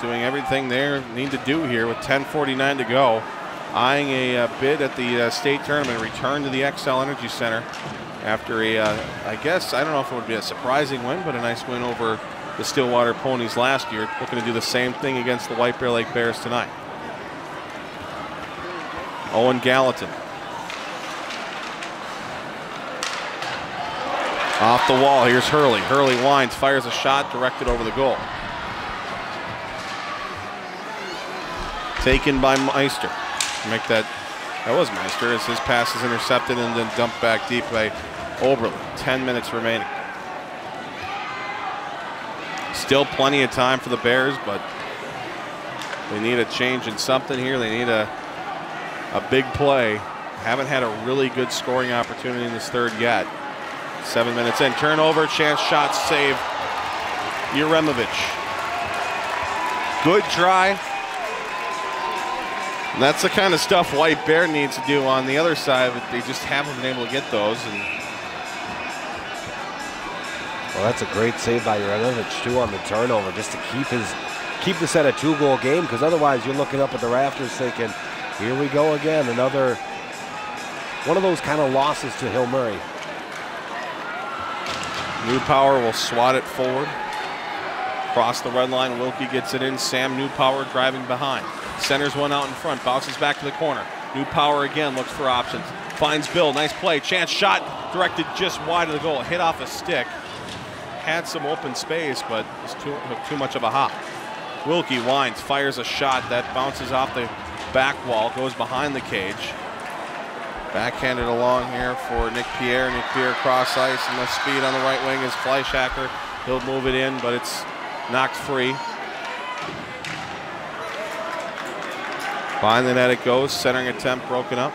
B: doing everything they need to do here with 10:49 to go, eyeing a bid at the state tournament, return to the XL Energy Center after I guess, I don't know if it would be a surprising win, but a nice win over the Stillwater Ponies last year. Looking to do the same thing against the White Bear Lake Bears tonight. Owen Gallatin. Off the wall, here's Hurley. Hurley winds, fires a shot directed over the goal. Taken by Meister. Make that was Meister as his pass is intercepted and then dumped back deep by Oberle. 10 minutes remaining. Still plenty of time for the Bears, but they need a change in something here. They need a big play. Haven't had a really good scoring opportunity in this third yet. 7 minutes in. Turnover, chance, shot, save. Uremovich. Good try. And that's the kind of stuff White Bear needs to do on the other side, but they just haven't been able to get those. And
E: well, that's a great save by Uremovich too on the turnover, just to keep this at a 2-goal game, because otherwise you're looking up at the rafters thinking, here we go again, another one of those kind of losses to Hill Murray.
B: Newpower will swat it forward. Across the red line, Wilkie gets it in. Sam Newpower driving behind. Centers one out in front, bounces back to the corner. Newpower again looks for options. Finds Bill, nice play. Chance shot directed just wide of the goal. Hit off a stick. Had some open space, but it's too much of a hop. Wilkie winds, fires a shot that bounces off the back wall, goes behind the cage. Backhanded along here for Nick Pierre. Nick Pierre cross ice, and the speed on the right wing is Fleischhacker. He'll move it in, but it's knocked free. Behind the net it goes. Centering attempt broken up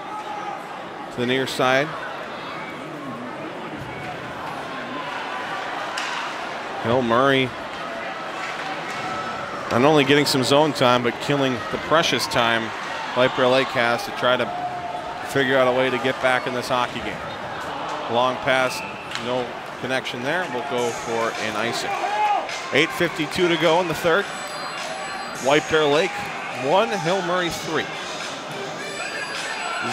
B: to the near side. Hill Murray not only getting some zone time, but killing the precious time White Bear Lake has to try to figure out a way to get back in this hockey game. Long pass, no connection there. We'll go for an icing. 8:52 to go in the third. White Bear Lake 1, Hill Murray 3.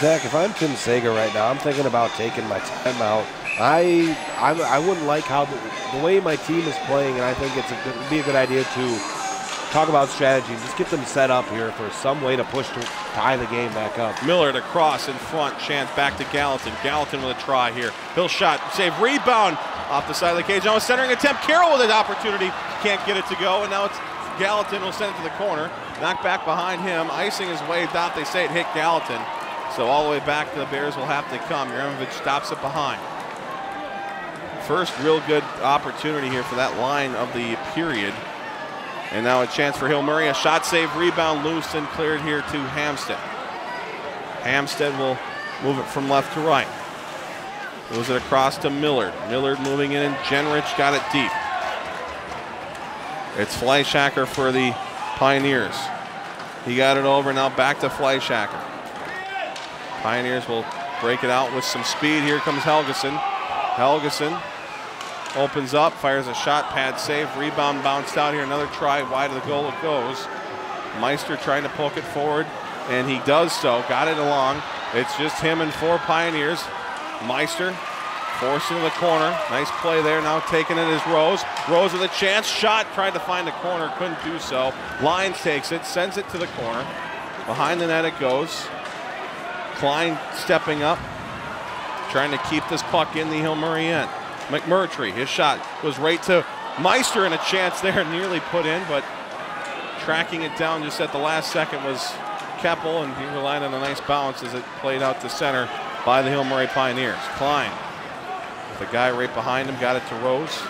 E: Zach, if I'm Tim Sager right now, I'm thinking about taking my time out. I wouldn't like how the way my team is playing, and I think it would be a good idea to talk about strategy and just get them set up here for some way to push to tie the game back up.
B: Miller to cross in front, chance back to Gallatin. Gallatin with a try here. Hill shot, save, rebound off the side of the cage. Now a centering attempt. Carroll with an opportunity, can't get it to go, and now it's Gallatin will send it to the corner. Knocked back behind him. Icing is waved out. They say it hit Gallatin. So all the way back to the Bears will have to come. Yuremovich stops it behind. First real good opportunity here for that line of the period. And now a chance for Hill Murray. A shot save, rebound loose and cleared here to Hampstead. Hampstead will move it from left to right. Moves it across to Millard. Millard moving in and Jenrich got it deep. It's Fleischacker for the Pioneers. He got it over, now back to Fleischacker. Pioneers will break it out with some speed. Here comes Helgeson. Helgeson opens up, fires a shot, pad save, rebound bounced out here. Another try, wide of the goal it goes. Meister trying to poke it forward, and he does so. Got it along. It's just him and 4 Pioneers. Meister forced into the corner. Nice play there. Now taking it is Rose. Rose with a chance. Shot. Tried to find a corner. Couldn't do so. Lyons takes it. Sends it to the corner. Behind the net it goes. Klein stepping up. Trying to keep this puck in the Hill Murray end. McMurtry. His shot goes right to Meister, and a chance there. Nearly put in, but tracking it down just at the last second was Keppel, and he relied on a nice bounce as it played out to center by the Hill Murray Pioneers. Klein, the guy right behind him, got it to Rose.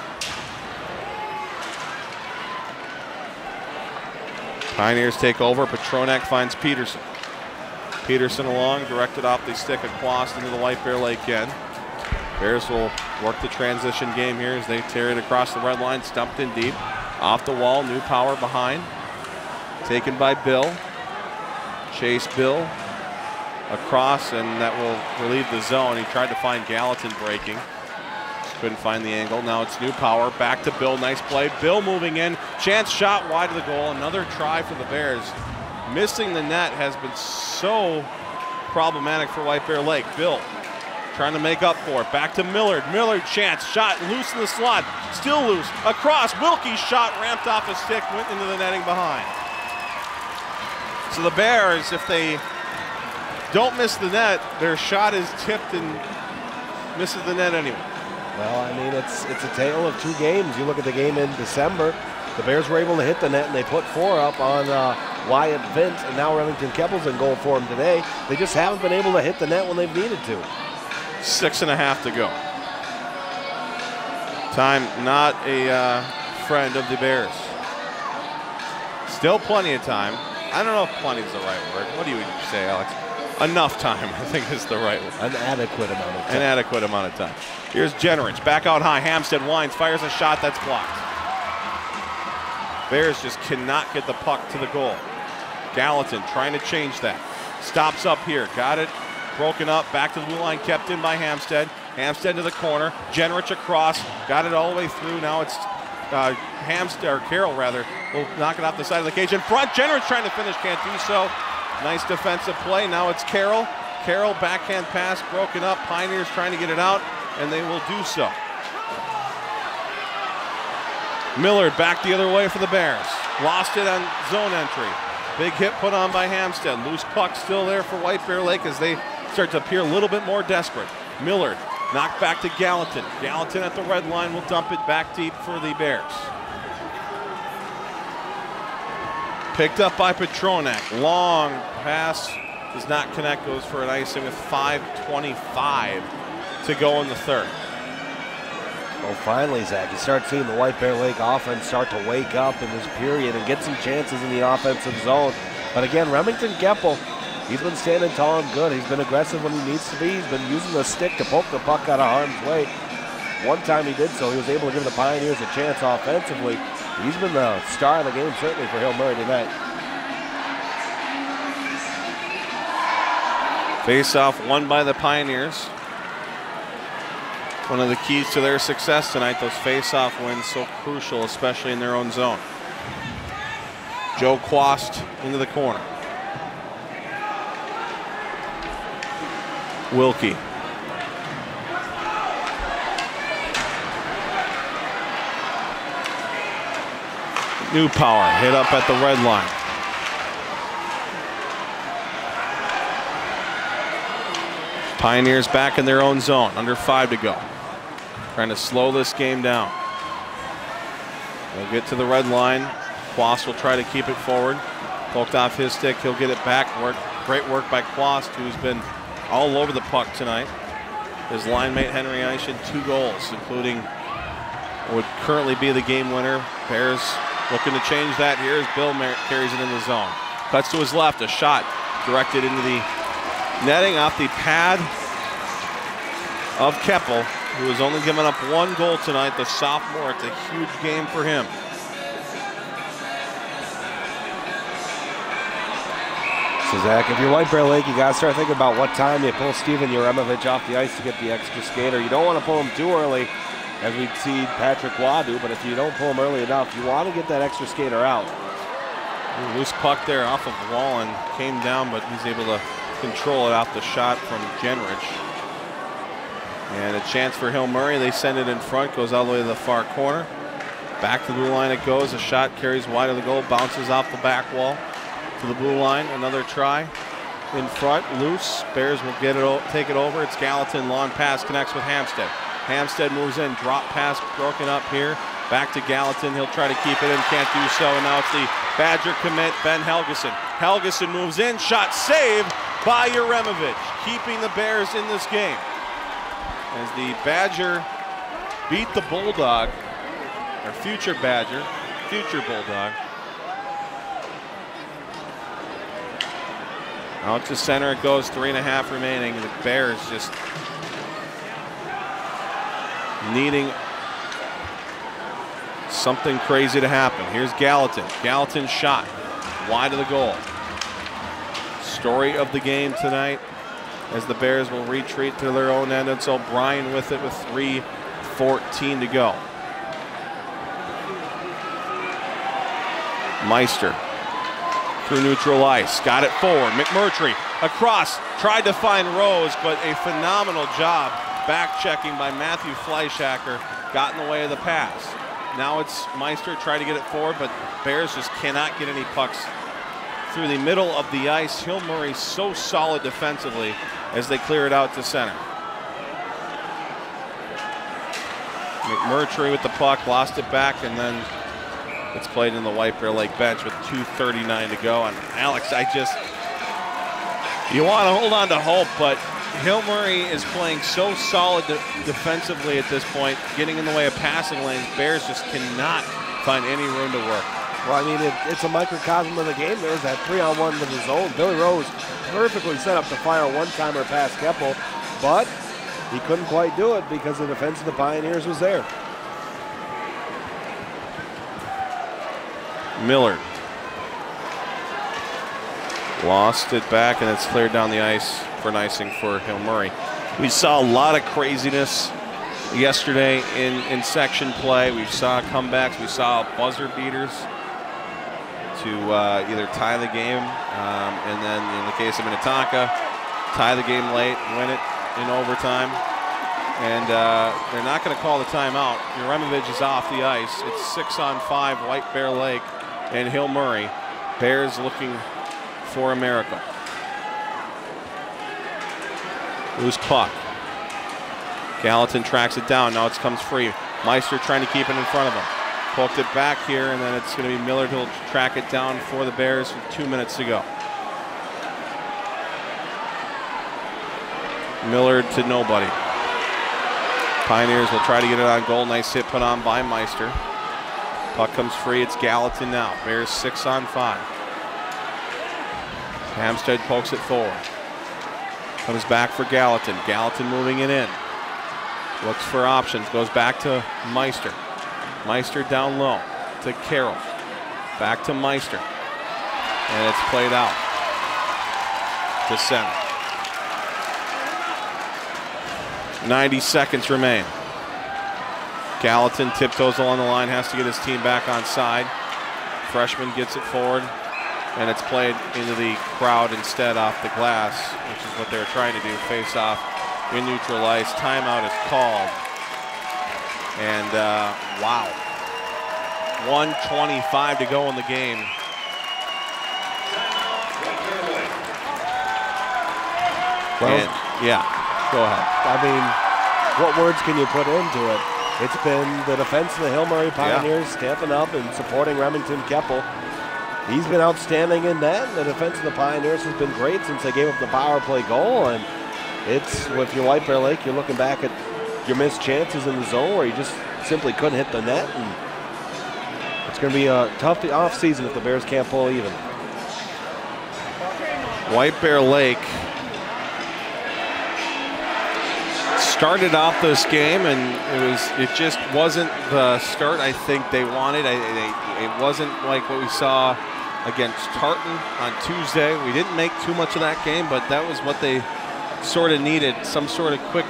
B: Pioneers take over. Petronak finds Peterson. Peterson along, directed off the stick of Quast into the White Bear Lake end. Bears will work the transition game here as they tear it across the red line, stumped in deep. Off the wall, new power behind. Taken by Bill. Chase Bill across, and that will relieve the zone. He tried to find Gallatin breaking. Couldn't find the angle. Now it's new power. Back to Bill. Nice play. Bill moving in. Chance shot wide of the goal. Another try for the Bears. Missing the net has been so problematic for White Bear Lake. Bill trying to make up for it. Back to Millard. Millard chance. Shot loose in the slot. Still loose. Across. Wilkie's shot ramped off a stick. Went into the netting behind. So the Bears, if they don't miss the net, their shot is tipped and misses the net anyway.
E: Well, I mean, it's a tale of 2 games. You look at the game in December, the Bears were able to hit the net, and they put 4 up on Wyatt Vince, and now Remington Keppel's in goal for them today. They just haven't been able to hit the net when they've needed to.
B: 6.5 to go. Time not a friend of the Bears. Still plenty of time. I don't know if plenty is the right word. What do you say, Alex? Enough time, I think, is the right word.
E: An adequate amount of time.
B: An adequate amount of time. Here's Jenrich, back out high. Hampstead winds, fires a shot that's blocked. Bears just cannot get the puck to the goal. Gallatin trying to change that. Stops up here, got it. Broken up, back to the blue line, kept in by Hampstead. Hampstead to the corner, Jenrich across, got it all the way through. Now it's Hampstead, or Carroll rather, will knock it off the side of the cage in front. Jenrich trying to finish, can't do so. Nice defensive play. Now it's Carroll. Carroll backhand pass broken up. Pioneers trying to get it out, and they will do so. Millard back the other way for the Bears. Lost it on zone entry. Big hit put on by Hampstead. Loose puck still there for White Bear Lake as they start to appear a little bit more desperate. Millard knocked back to Gallatin. Gallatin at the red line will dump it back deep for the Bears. Picked up by Petronak. Long pass does not connect. Goes for an icing with 5:25 to go in the third.
E: Well, finally, Zach, you start seeing the White Bear Lake offense start to wake up in this period and get some chances in the offensive zone. But again, Remington Keppel, he's been standing tall and good. He's been aggressive when he needs to be. He's been using the stick to poke the puck out of harm's way. One time he did so, he was able to give the Pioneers a chance offensively. He's been the star of the game, certainly, for Hill Murray tonight.
B: Face-off won by the Pioneers. One of the keys to their success tonight, those face-off wins, so crucial, especially in their own zone. Joe Quast into the corner. Wilkie. New power, hit up at the red line. Pioneers back in their own zone, under 5 to go. Trying to slow this game down. They'll get to the red line. Quast will try to keep it forward. Poked off his stick, he'll get it back. Great work by Quast, who's been all over the puck tonight. His line mate Henry Eischen, 2 goals, including what would currently be the game winner. Bears looking to change that here as Bill carries it in the zone. Cuts to his left, a shot directed into the netting off the pad of Keppel, who has only given up 1 goal tonight, the sophomore. It's a huge game for him.
E: So Zach, if you're White Bear Lake, you got to start thinking about what time you pull Steven Uremovich off the ice to get the extra skater. You don't want to pull him too early, as we'd see Patrick Waugh do, but if you don't pull him early enough, you want to get that extra skater out.
B: Loose puck there off of Wallen, came down, but he's able to control it off the shot from Genrich. And a chance for Hill Murray. They send it in front, goes all the way to the far corner. Back to the blue line it goes. A shot carries wide of the goal, bounces off the back wall to the blue line. Another try in front, loose. Bears will get it, take it over. It's Gallatin, long pass, connects with Hampstead. Hampstead moves in, drop pass broken up here. Back to Gallatin, he'll try to keep it in, can't do so. And now it's the Badger commit, Ben Helgeson. Helgeson moves in, shot saved by Uremovich, keeping the Bears in this game. As the Badger beat the Bulldog, or future Badger, future Bulldog. Out to center it goes, 3.5 remaining. The Bears just needing something crazy to happen. Here's Gallatin. Gallatin's shot wide of the goal. Story of the game tonight as the Bears will retreat to their own end. It's O'Brien with it with 3:14 to go. Meister through neutral ice, got it forward. McMurtry across, tried to find Rose, but a phenomenal job back checking by Matthew Fleischhacker got in the way of the pass. Now it's Meister trying to get it forward, but Bears just cannot get any pucks through the middle of the ice. Hill Murray so solid defensively as they clear it out to center. McMurtry with the puck, lost it back, and then it's played in the White Bear Lake bench with 2:39 to go. And Alex, you want to hold on to hope, but Hill Murray is playing so solid defensively at this point, getting in the way of passing lanes. Bears just cannot find any room to work.
E: Well, I mean, it's a microcosm of the game. There was that 3-on-1 with the zone. Billy Rose perfectly set up to fire a one-timer past Keppel, but he couldn't quite do it because the defense of the Pioneers was there.
B: Millard lost it back, and it's cleared down the ice for icing for Hill Murray. We saw a lot of craziness yesterday in section play. We saw comebacks, we saw buzzer beaters to either tie the game, and then in the case of Minnetonka, tie the game late, win it in overtime. And they're not going to call the timeout. Uremovich is off the ice. It's 6-on-5, White Bear Lake and Hill Murray. Bears looking for a miracle. Loose puck. Gallatin tracks it down. Now it comes free. Meister trying to keep it in front of him. Poked it back here, and then it's going to be Millard who'll track it down for the Bears with 2 minutes to go. Millard to nobody. Pioneers will try to get it on goal. Nice hit put on by Meister. Puck comes free. It's Gallatin now. Bears 6-on-5. Hampstead pokes it forward. Comes back for Gallatin. Gallatin moving it in. Looks for options. Goes back to Meister. Meister down low to Carroll. Back to Meister. And it's played out to center. 90 seconds remain. Gallatin tiptoes along the line, has to get his team back on side. Freshman gets it forward, and it's played into the crowd instead off the glass, which is what they were trying to do, face off in neutral ice. Timeout is called. And wow. 1:25 to go in the game.
E: Well,
B: and, yeah, go ahead.
E: I mean, what words can you put into it? it's been the defense of the Hill Murray Pioneers stepping up and supporting Remington Keppel. He's been outstanding in that. The defense of the Pioneers has been great since they gave up the power play goal. And it's, with your White Bear Lake, you're looking back at your missed chances in the zone where you just simply couldn't hit the net. And it's going to be a tough off season if the Bears can't pull even.
B: White Bear Lake started off this game, and it just wasn't the start I think they wanted. It wasn't like what we saw against Tartan on Tuesday. We didn't make too much of that game, but that was what they sort of needed, some sort of quick,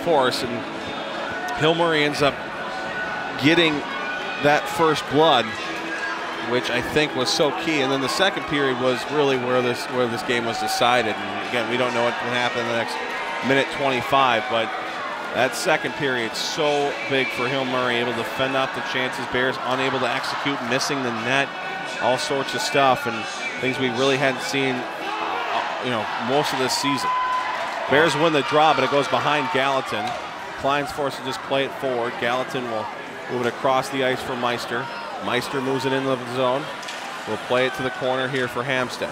B: force. And Hill Murray ends up getting that first blood, which I think was so key. And then the second period was really where this game was decided. And again, we don't know what can happen in the next minute 25, but that second period so big for Hill Murray, able to fend off the chances. Bears unable to execute, missing the net, all sorts of stuff, and things we really hadn't seen, most of this season. Bears win the draw, but it goes behind Gallatin. Klein's forced to just play it forward. Gallatin will move it across the ice for Meister. Meister moves it into the zone. We'll play it to the corner here for Hamstead.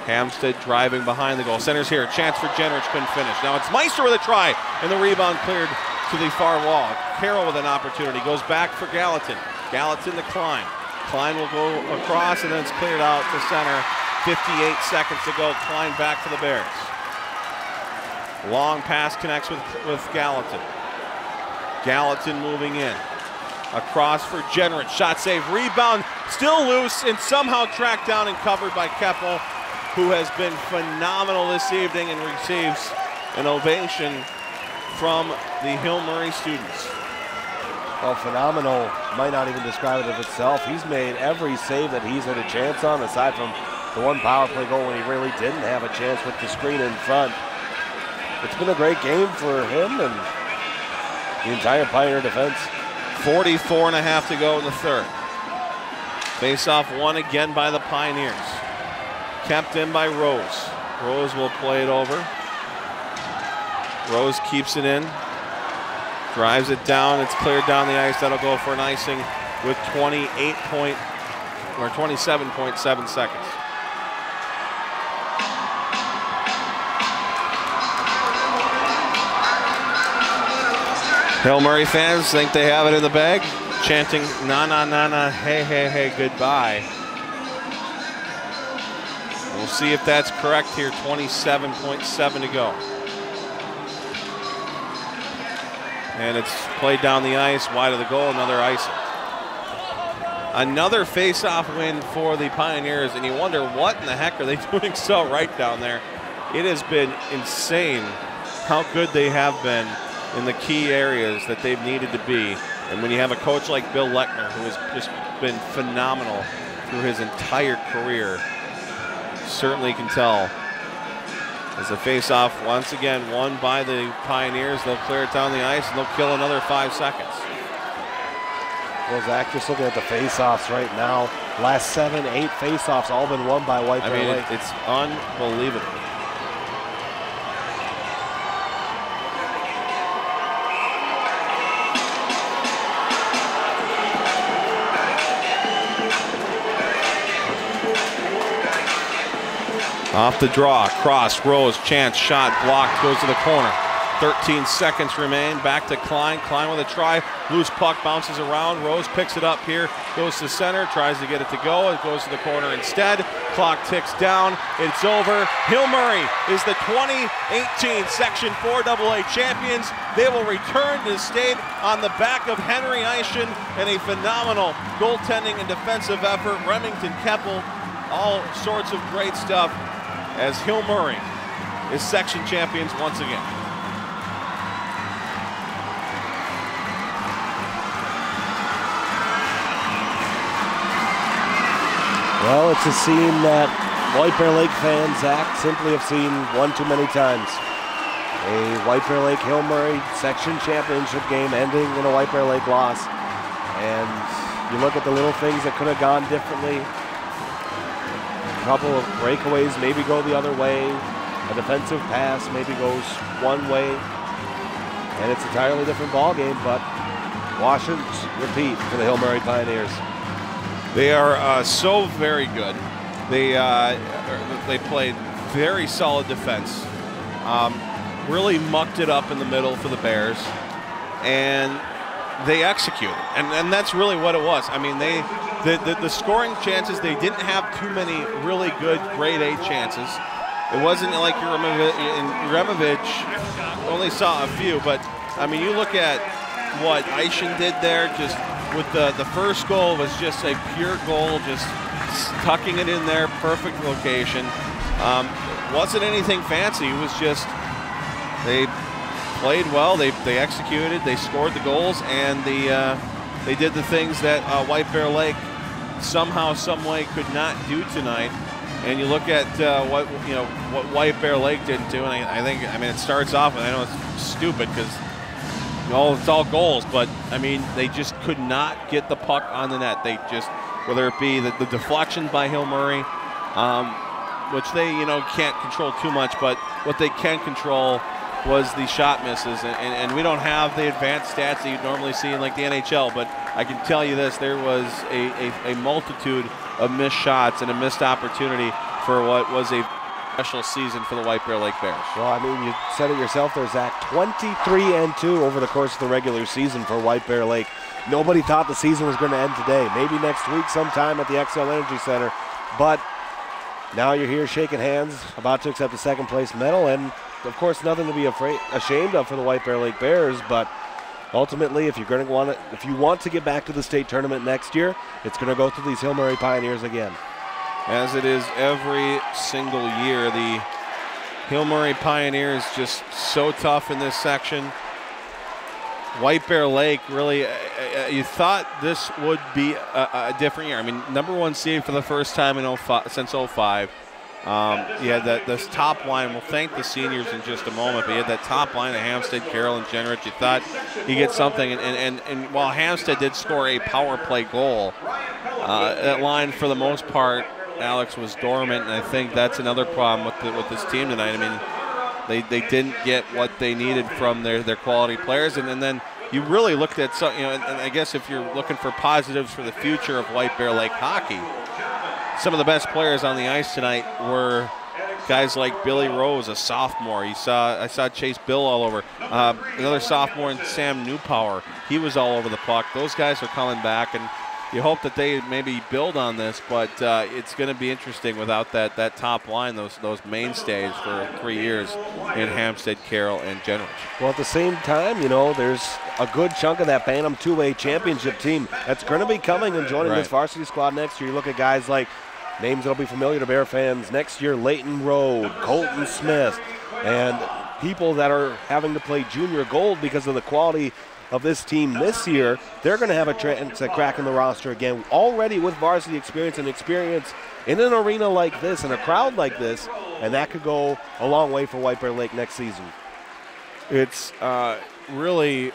B: Hamstead driving behind the goal. Center's here. Chance for Jenrich, couldn't finish. Now it's Meister with a try, and the rebound cleared to the far wall. Carroll with an opportunity. Goes back for Gallatin. Gallatin to Klein. Klein will go across, and then it's cleared out to center. 58 seconds to go. Klein back for the Bears. Long pass connects with Gallatin. Gallatin moving in. Across for Jenrich. Shot save. Rebound. Still loose and somehow tracked down and covered by Keppel, who has been phenomenal this evening and receives an ovation from the Hill Murray students.
E: Well, phenomenal might not even describe it of itself. He's made every save that he's had a chance on, aside from the one power play goal when he really didn't have a chance with the screen in front. It's been a great game for him and the entire Pioneer defense.
B: 44.5 to go in the third. Face-off won again by the Pioneers. Kept in by Rose. Rose will play it over. Rose keeps it in. Drives it down. It's cleared down the ice. That'll go for an icing with 27.7 seconds. Hill Murray fans think they have it in the bag, chanting "na na na na, hey hey hey, goodbye." We'll see if that's correct here. 27.7 to go. And it's played down the ice, wide of the goal, another icing. Another face-off win for the Pioneers, and you wonder what in the heck are they doing so right down there. It has been insane how good they have been in the key areas that they've needed to be. And when you have a coach like Bill Lechner, who has just been phenomenal through his entire career, certainly can tell. As the face-off once again won by the Pioneers, they'll clear it down the ice and they'll kill another 5 seconds.
E: Well, Zach, just looking at the face-offs right now, last 7, 8 face-offs all been won by White Bear Lake.
B: It's unbelievable. Off the draw, cross, Rose, chance, shot, blocked, goes to the corner. 13 seconds remain, back to Klein. Klein with a try, loose puck, bounces around. Rose picks it up here, goes to center, tries to get it to go. It goes to the corner instead. Clock ticks down, it's over. Hill Murray is the 2018 Section 4 AA champions. They will return to the state on the back of Henry Eischen and a phenomenal goaltending and defensive effort. Remington Keppel, all sorts of great stuff, as Hill Murray is section champions once again.
E: Well, it's a scene that White Bear Lake fans, Zach, simply have seen one too many times. A White Bear Lake Hill Murray section championship game ending in a White Bear Lake loss. And you look at the little things that could have gone differently. A couple of breakaways maybe go the other way. A defensive pass maybe goes one way. and it's an entirely different ball game, but wash and repeat for the Hill Murray Pioneers.
B: They are so very good. They played very solid defense. Really mucked it up in the middle for the Bears, and they executed, and that's really what it was. I mean, the scoring chances, they didn't have too many really good grade A chances. It wasn't like Uremovich only saw a few, but I mean, you look at what Eischen did there, just with the first goal was just a pure goal, just tucking it in there, perfect location. Wasn't anything fancy. It was just they played well, they executed, they scored the goals, and they did the things that White Bear Lake somehow, some way could not do tonight. And you look at what White Bear Lake didn't do, and I think it starts off, and I know it's stupid because it's all goals, but I mean, they just could not get the puck on the net. They just, whether it be the deflection by Hill Murray, which they can't control too much, but what they can control was the shot misses, and we don't have the advanced stats that you'd normally see in like the NHL, but I can tell you this, there was a multitude of missed shots and a missed opportunity for what was a special season for the White Bear Lake Bears.
E: Well, I mean, you said it yourself there, Zach. 23-2 over the course of the regular season for White Bear Lake. Nobody thought the season was going to end today. Maybe next week sometime at the XL Energy Center. But now you're here shaking hands, about to accept the second place medal, and of course nothing to be ashamed of for the White Bear Lake Bears. But ultimately, if you want to get back to the state tournament next year, it's going to go through these Hill Murray Pioneers again.
B: As it is every single year, the Hill Murray Pioneers just so tough in this section. White Bear Lake, really, you thought this would be a different year. I mean, #1 seed for the first time in since 05. You had this top line. We'll thank the seniors in just a moment, but you had that top line of Hampstead, Carroll, and Jenrich. You thought you get something, and while Hampstead did score a power play goal, that line for the most part, Alex, was dormant, and I think that's another problem with this team tonight. I mean, they didn't get what they needed from their quality players, and then you really looked at some, and I guess if you're looking for positives for the future of White Bear Lake hockey, some of the best players on the ice tonight were guys like Billy Rose, a sophomore. I saw Chase Bill all over. Another sophomore, and Sam Newpower. He was all over the puck. Those guys are coming back, and you hope that they maybe build on this, but it's going to be interesting without that top line, those mainstays for 3 years in Hampstead, Carroll, and Jenrich.
E: Well, at the same time, there's a good chunk of that Bantam 2A championship team that's going to be coming and joining this varsity squad next year. You look at guys like names that'll be familiar to Bear fans next year: Leighton Road, Colton Smith, and people that are having to play junior gold because of the quality of this team this year. They're going to have a chance at cracking the roster again, already with varsity experience and experience in an arena like this, in a crowd like this, and that could go a long way for White Bear Lake next season.
B: It's really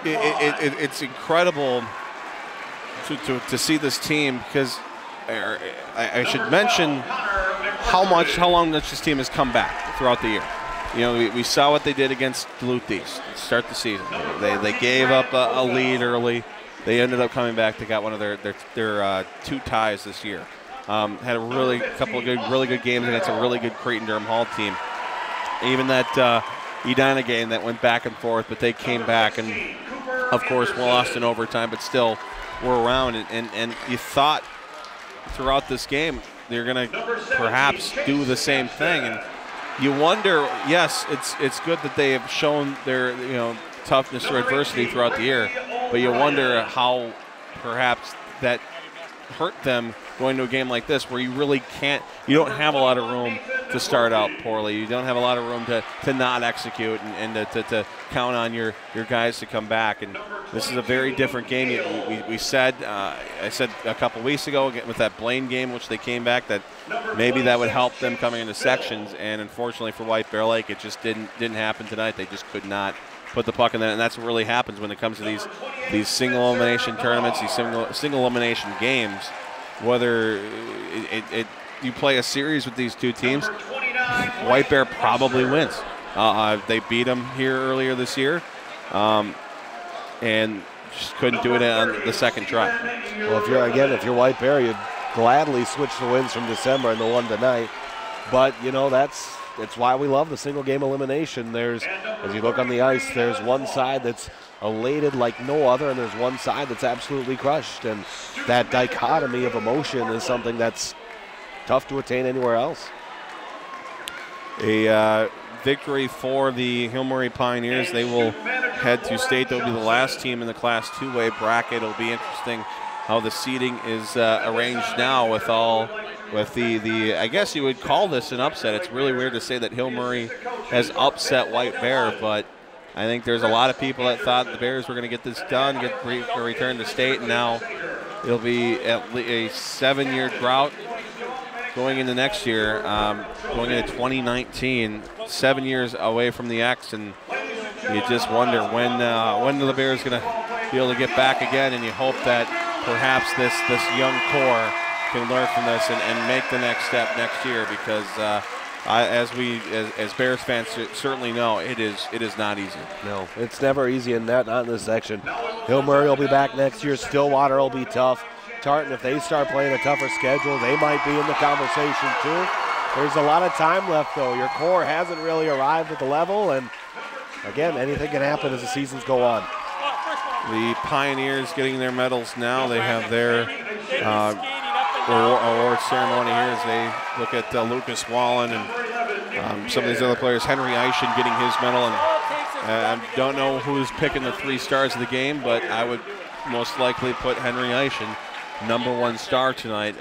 B: it's incredible to see this team, because I should mention how long this team has come back throughout the year. We saw what they did against Duluth East to start the season. They gave up a lead early. They ended up coming back. They got one of their 2 ties this year. Had a couple of really good games against a really good Creighton-Durham Hall team. Even that Edina game that went back and forth, but they came back and, of course, lost in overtime, but still were around. And you thought throughout this game they're going to perhaps do the same thing. And you wonder, yes, it's good that they have shown their toughness or adversity throughout the year, but you wonder how perhaps that hurt them going to a game like this, where you don't have a lot of room to start out poorly. You don't have a lot of room to not execute and to count on your guys to come back. And this is a very different game. I said a couple weeks ago with that Blaine game, which they came back, that maybe that would help them coming into sections. And unfortunately for White Bear Lake, it just didn't happen tonight. They just could not put the puck in there, and that's what really happens when it comes to these single elimination tournaments, these single elimination games. Whether you play a series with these two teams, White Bear probably wins. They beat them here earlier this year, and just couldn't do it on the second try.
E: Well, if you're White Bear, you'd gladly switch the wins from December and the one tonight. But that's why we love the single game elimination. As you look on the ice, there's one side that's elated like no other, and there's one side that's absolutely crushed. And that dichotomy of emotion is something that's tough to attain anywhere else.
B: A victory for the Hill Murray Pioneers. They will head to state. They'll be the last team in the Class 2A bracket. It'll be interesting how the seeding is arranged now with the I guess you would call this an upset. It's really weird to say that Hill Murray has upset White Bear, but I think there's a lot of people that thought the Bears were going to get this done, return to state, and now it'll be a 7-year drought going into next year, going into 2019, 7 years away from the X, and you just wonder when the Bears going to be able to get back again, and you hope that perhaps this young core can learn from this and make the next step next year, because as Bears fans certainly know, it is not easy.
E: No, it's never easy, and not in this section. Hill Murray will be back next year. Stillwater will be tough. Tartan, if they start playing a tougher schedule, they might be in the conversation too. There's a lot of time left, though. Your core hasn't really arrived at the level, and again, anything can happen as the seasons go on.
B: The Pioneers getting their medals now. They have their award ceremony here as they look at Lucas Wallen and some of these other players. Henry Eischen getting his medal, and I don't know who's picking the 3 stars of the game, but I would most likely put Henry Eischen #1 star tonight.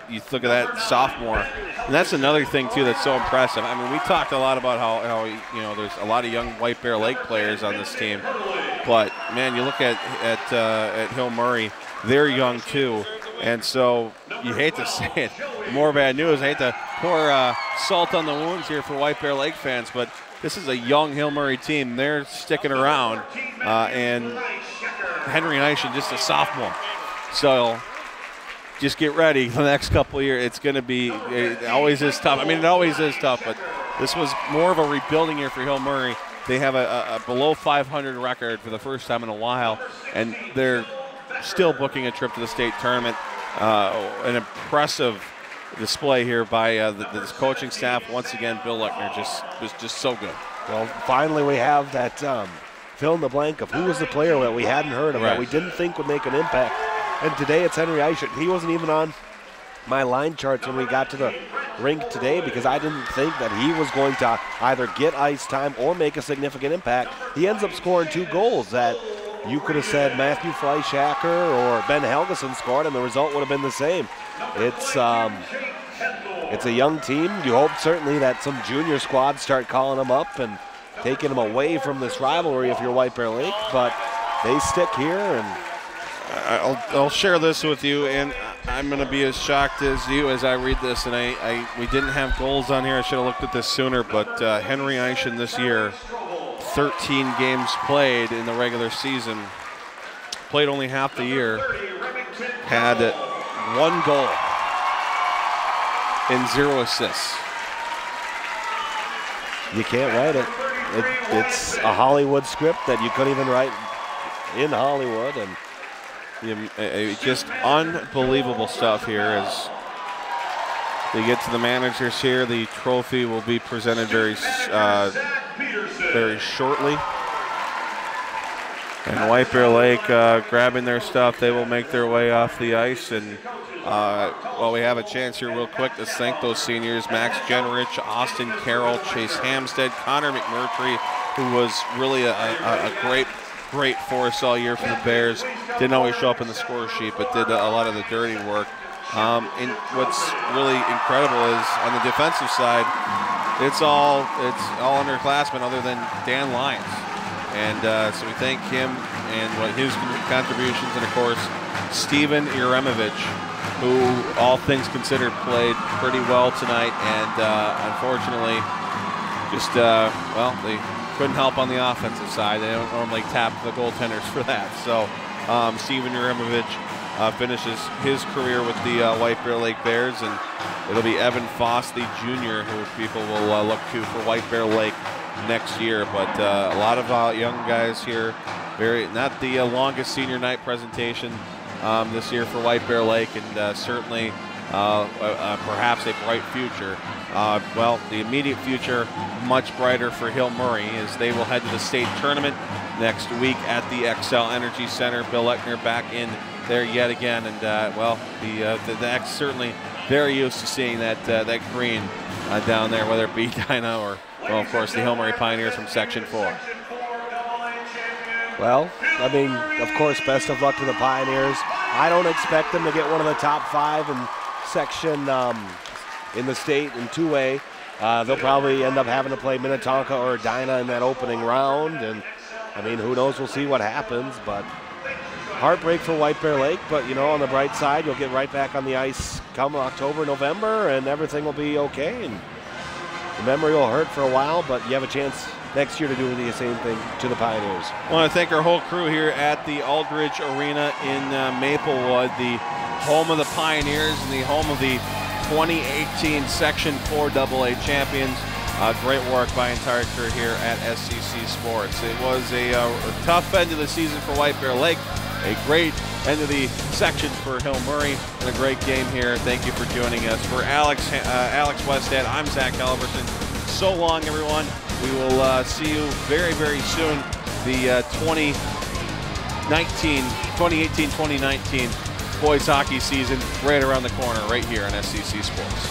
B: You look at that sophomore, and that's another thing too that's so impressive. I mean, we talked a lot about how there's a lot of young White Bear Lake players on this team, but man, you look at Hill Murray, they're young too, and so you hate to say it, more bad news. I hate to pour salt on the wounds here for White Bear Lake fans, but this is a young Hill Murray team. They're sticking around, and Henry Eischen, just a sophomore. So just get ready for the next couple of years. It's going to be, it always is tough. I mean, it always is tough, but this was more of a rebuilding year for Hill Murray. They have a below 500 record for the first time in a while, and they're still booking a trip to the state tournament. An impressive display here by this coaching staff. Once again, Bill Luckner was just so good.
E: Well, finally we have that fill in the blank of who was the player that we hadn't heard of, that we didn't think would make an impact. And today it's Henry Eischen. He wasn't even on my line charts when we got to the rink today, because I didn't think that he was going to either get ice time or make a significant impact. He ends up scoring 2 goals that you could have said Matthew Fleischacker or Ben Helgeson scored, and the result would have been the same. It's a young team. You hope certainly that some junior squads start calling them up and taking them away from this rivalry if you're White Bear Lake, but they stick here. And
B: I'll share this with you, and I'm going to be as shocked as you as I read this. And we didn't have goals on here. I should have looked at this sooner. But Henry Eischen this year, 13 games played in the regular season, played only half the year, had 1 goal and 0 assists.
E: You can't write it. It's a Hollywood script that you couldn't even write in Hollywood, and
B: just unbelievable stuff here as they get to the managers here. The trophy will be presented very shortly. And White Bear Lake grabbing their stuff. They will make their way off the ice. And while we have a chance here real quick, let's thank those seniors: Max Jenrich, Austin Carroll, Chase Hamstead, Connor McMurtry, who was really a great force all year for the Bears. Didn't always show up in the score sheet, but did a lot of the dirty work. And what's really incredible is on the defensive side, it's all underclassmen other than Dan Lyons. And so we thank him and his contributions, and of course Steven Jeremovich, who all things considered played pretty well tonight, and unfortunately just they couldn't help on the offensive side. They don't normally tap the goaltenders for that. So Steven Jeremovich finishes his career with the White Bear Lake Bears, and it'll be Evan Foss, the junior, who people will look to for White Bear Lake next year. But a lot of young guys here. Not the longest senior night presentation this year for White Bear Lake, and certainly perhaps a bright future. Well, the immediate future much brighter for Hill Murray, as they will head to the state tournament next week at the XL Energy Center. Bill Eckner back in there yet again, and well, the X certainly very used to seeing that green down there, whether it be Dinah or, well, of course, the Hill Murray Pioneers from Section 4.
E: Well, I mean, of course, best of luck to the Pioneers. I don't expect them to get one of the top 5 in section in the state in 2A. They'll probably end up having to play Minnetonka or Dinah in that opening round, and I mean, who knows? We'll see what happens, but heartbreak for White Bear Lake. But you know, on the bright side, you'll get right back on the ice come October, November, and everything will be okay. And the memory will hurt for a while, but you have a chance next year to do the same thing to the Pioneers.
B: I want to thank our whole crew here at the Aldridge Arena in Maplewood, the home of the Pioneers and the home of the 2018 Section 4 AA champions. Great work by entire crew here at SCC Sports. It was a tough end of the season for White Bear Lake, a great end of the section for Hill Murray, and a great game here. Thank you for joining us. For Alex Westad, I'm Zach Halverson. So long, everyone. We will see you very, very soon. The 2018-2019 boys hockey season right around the corner right here on SCC Sports.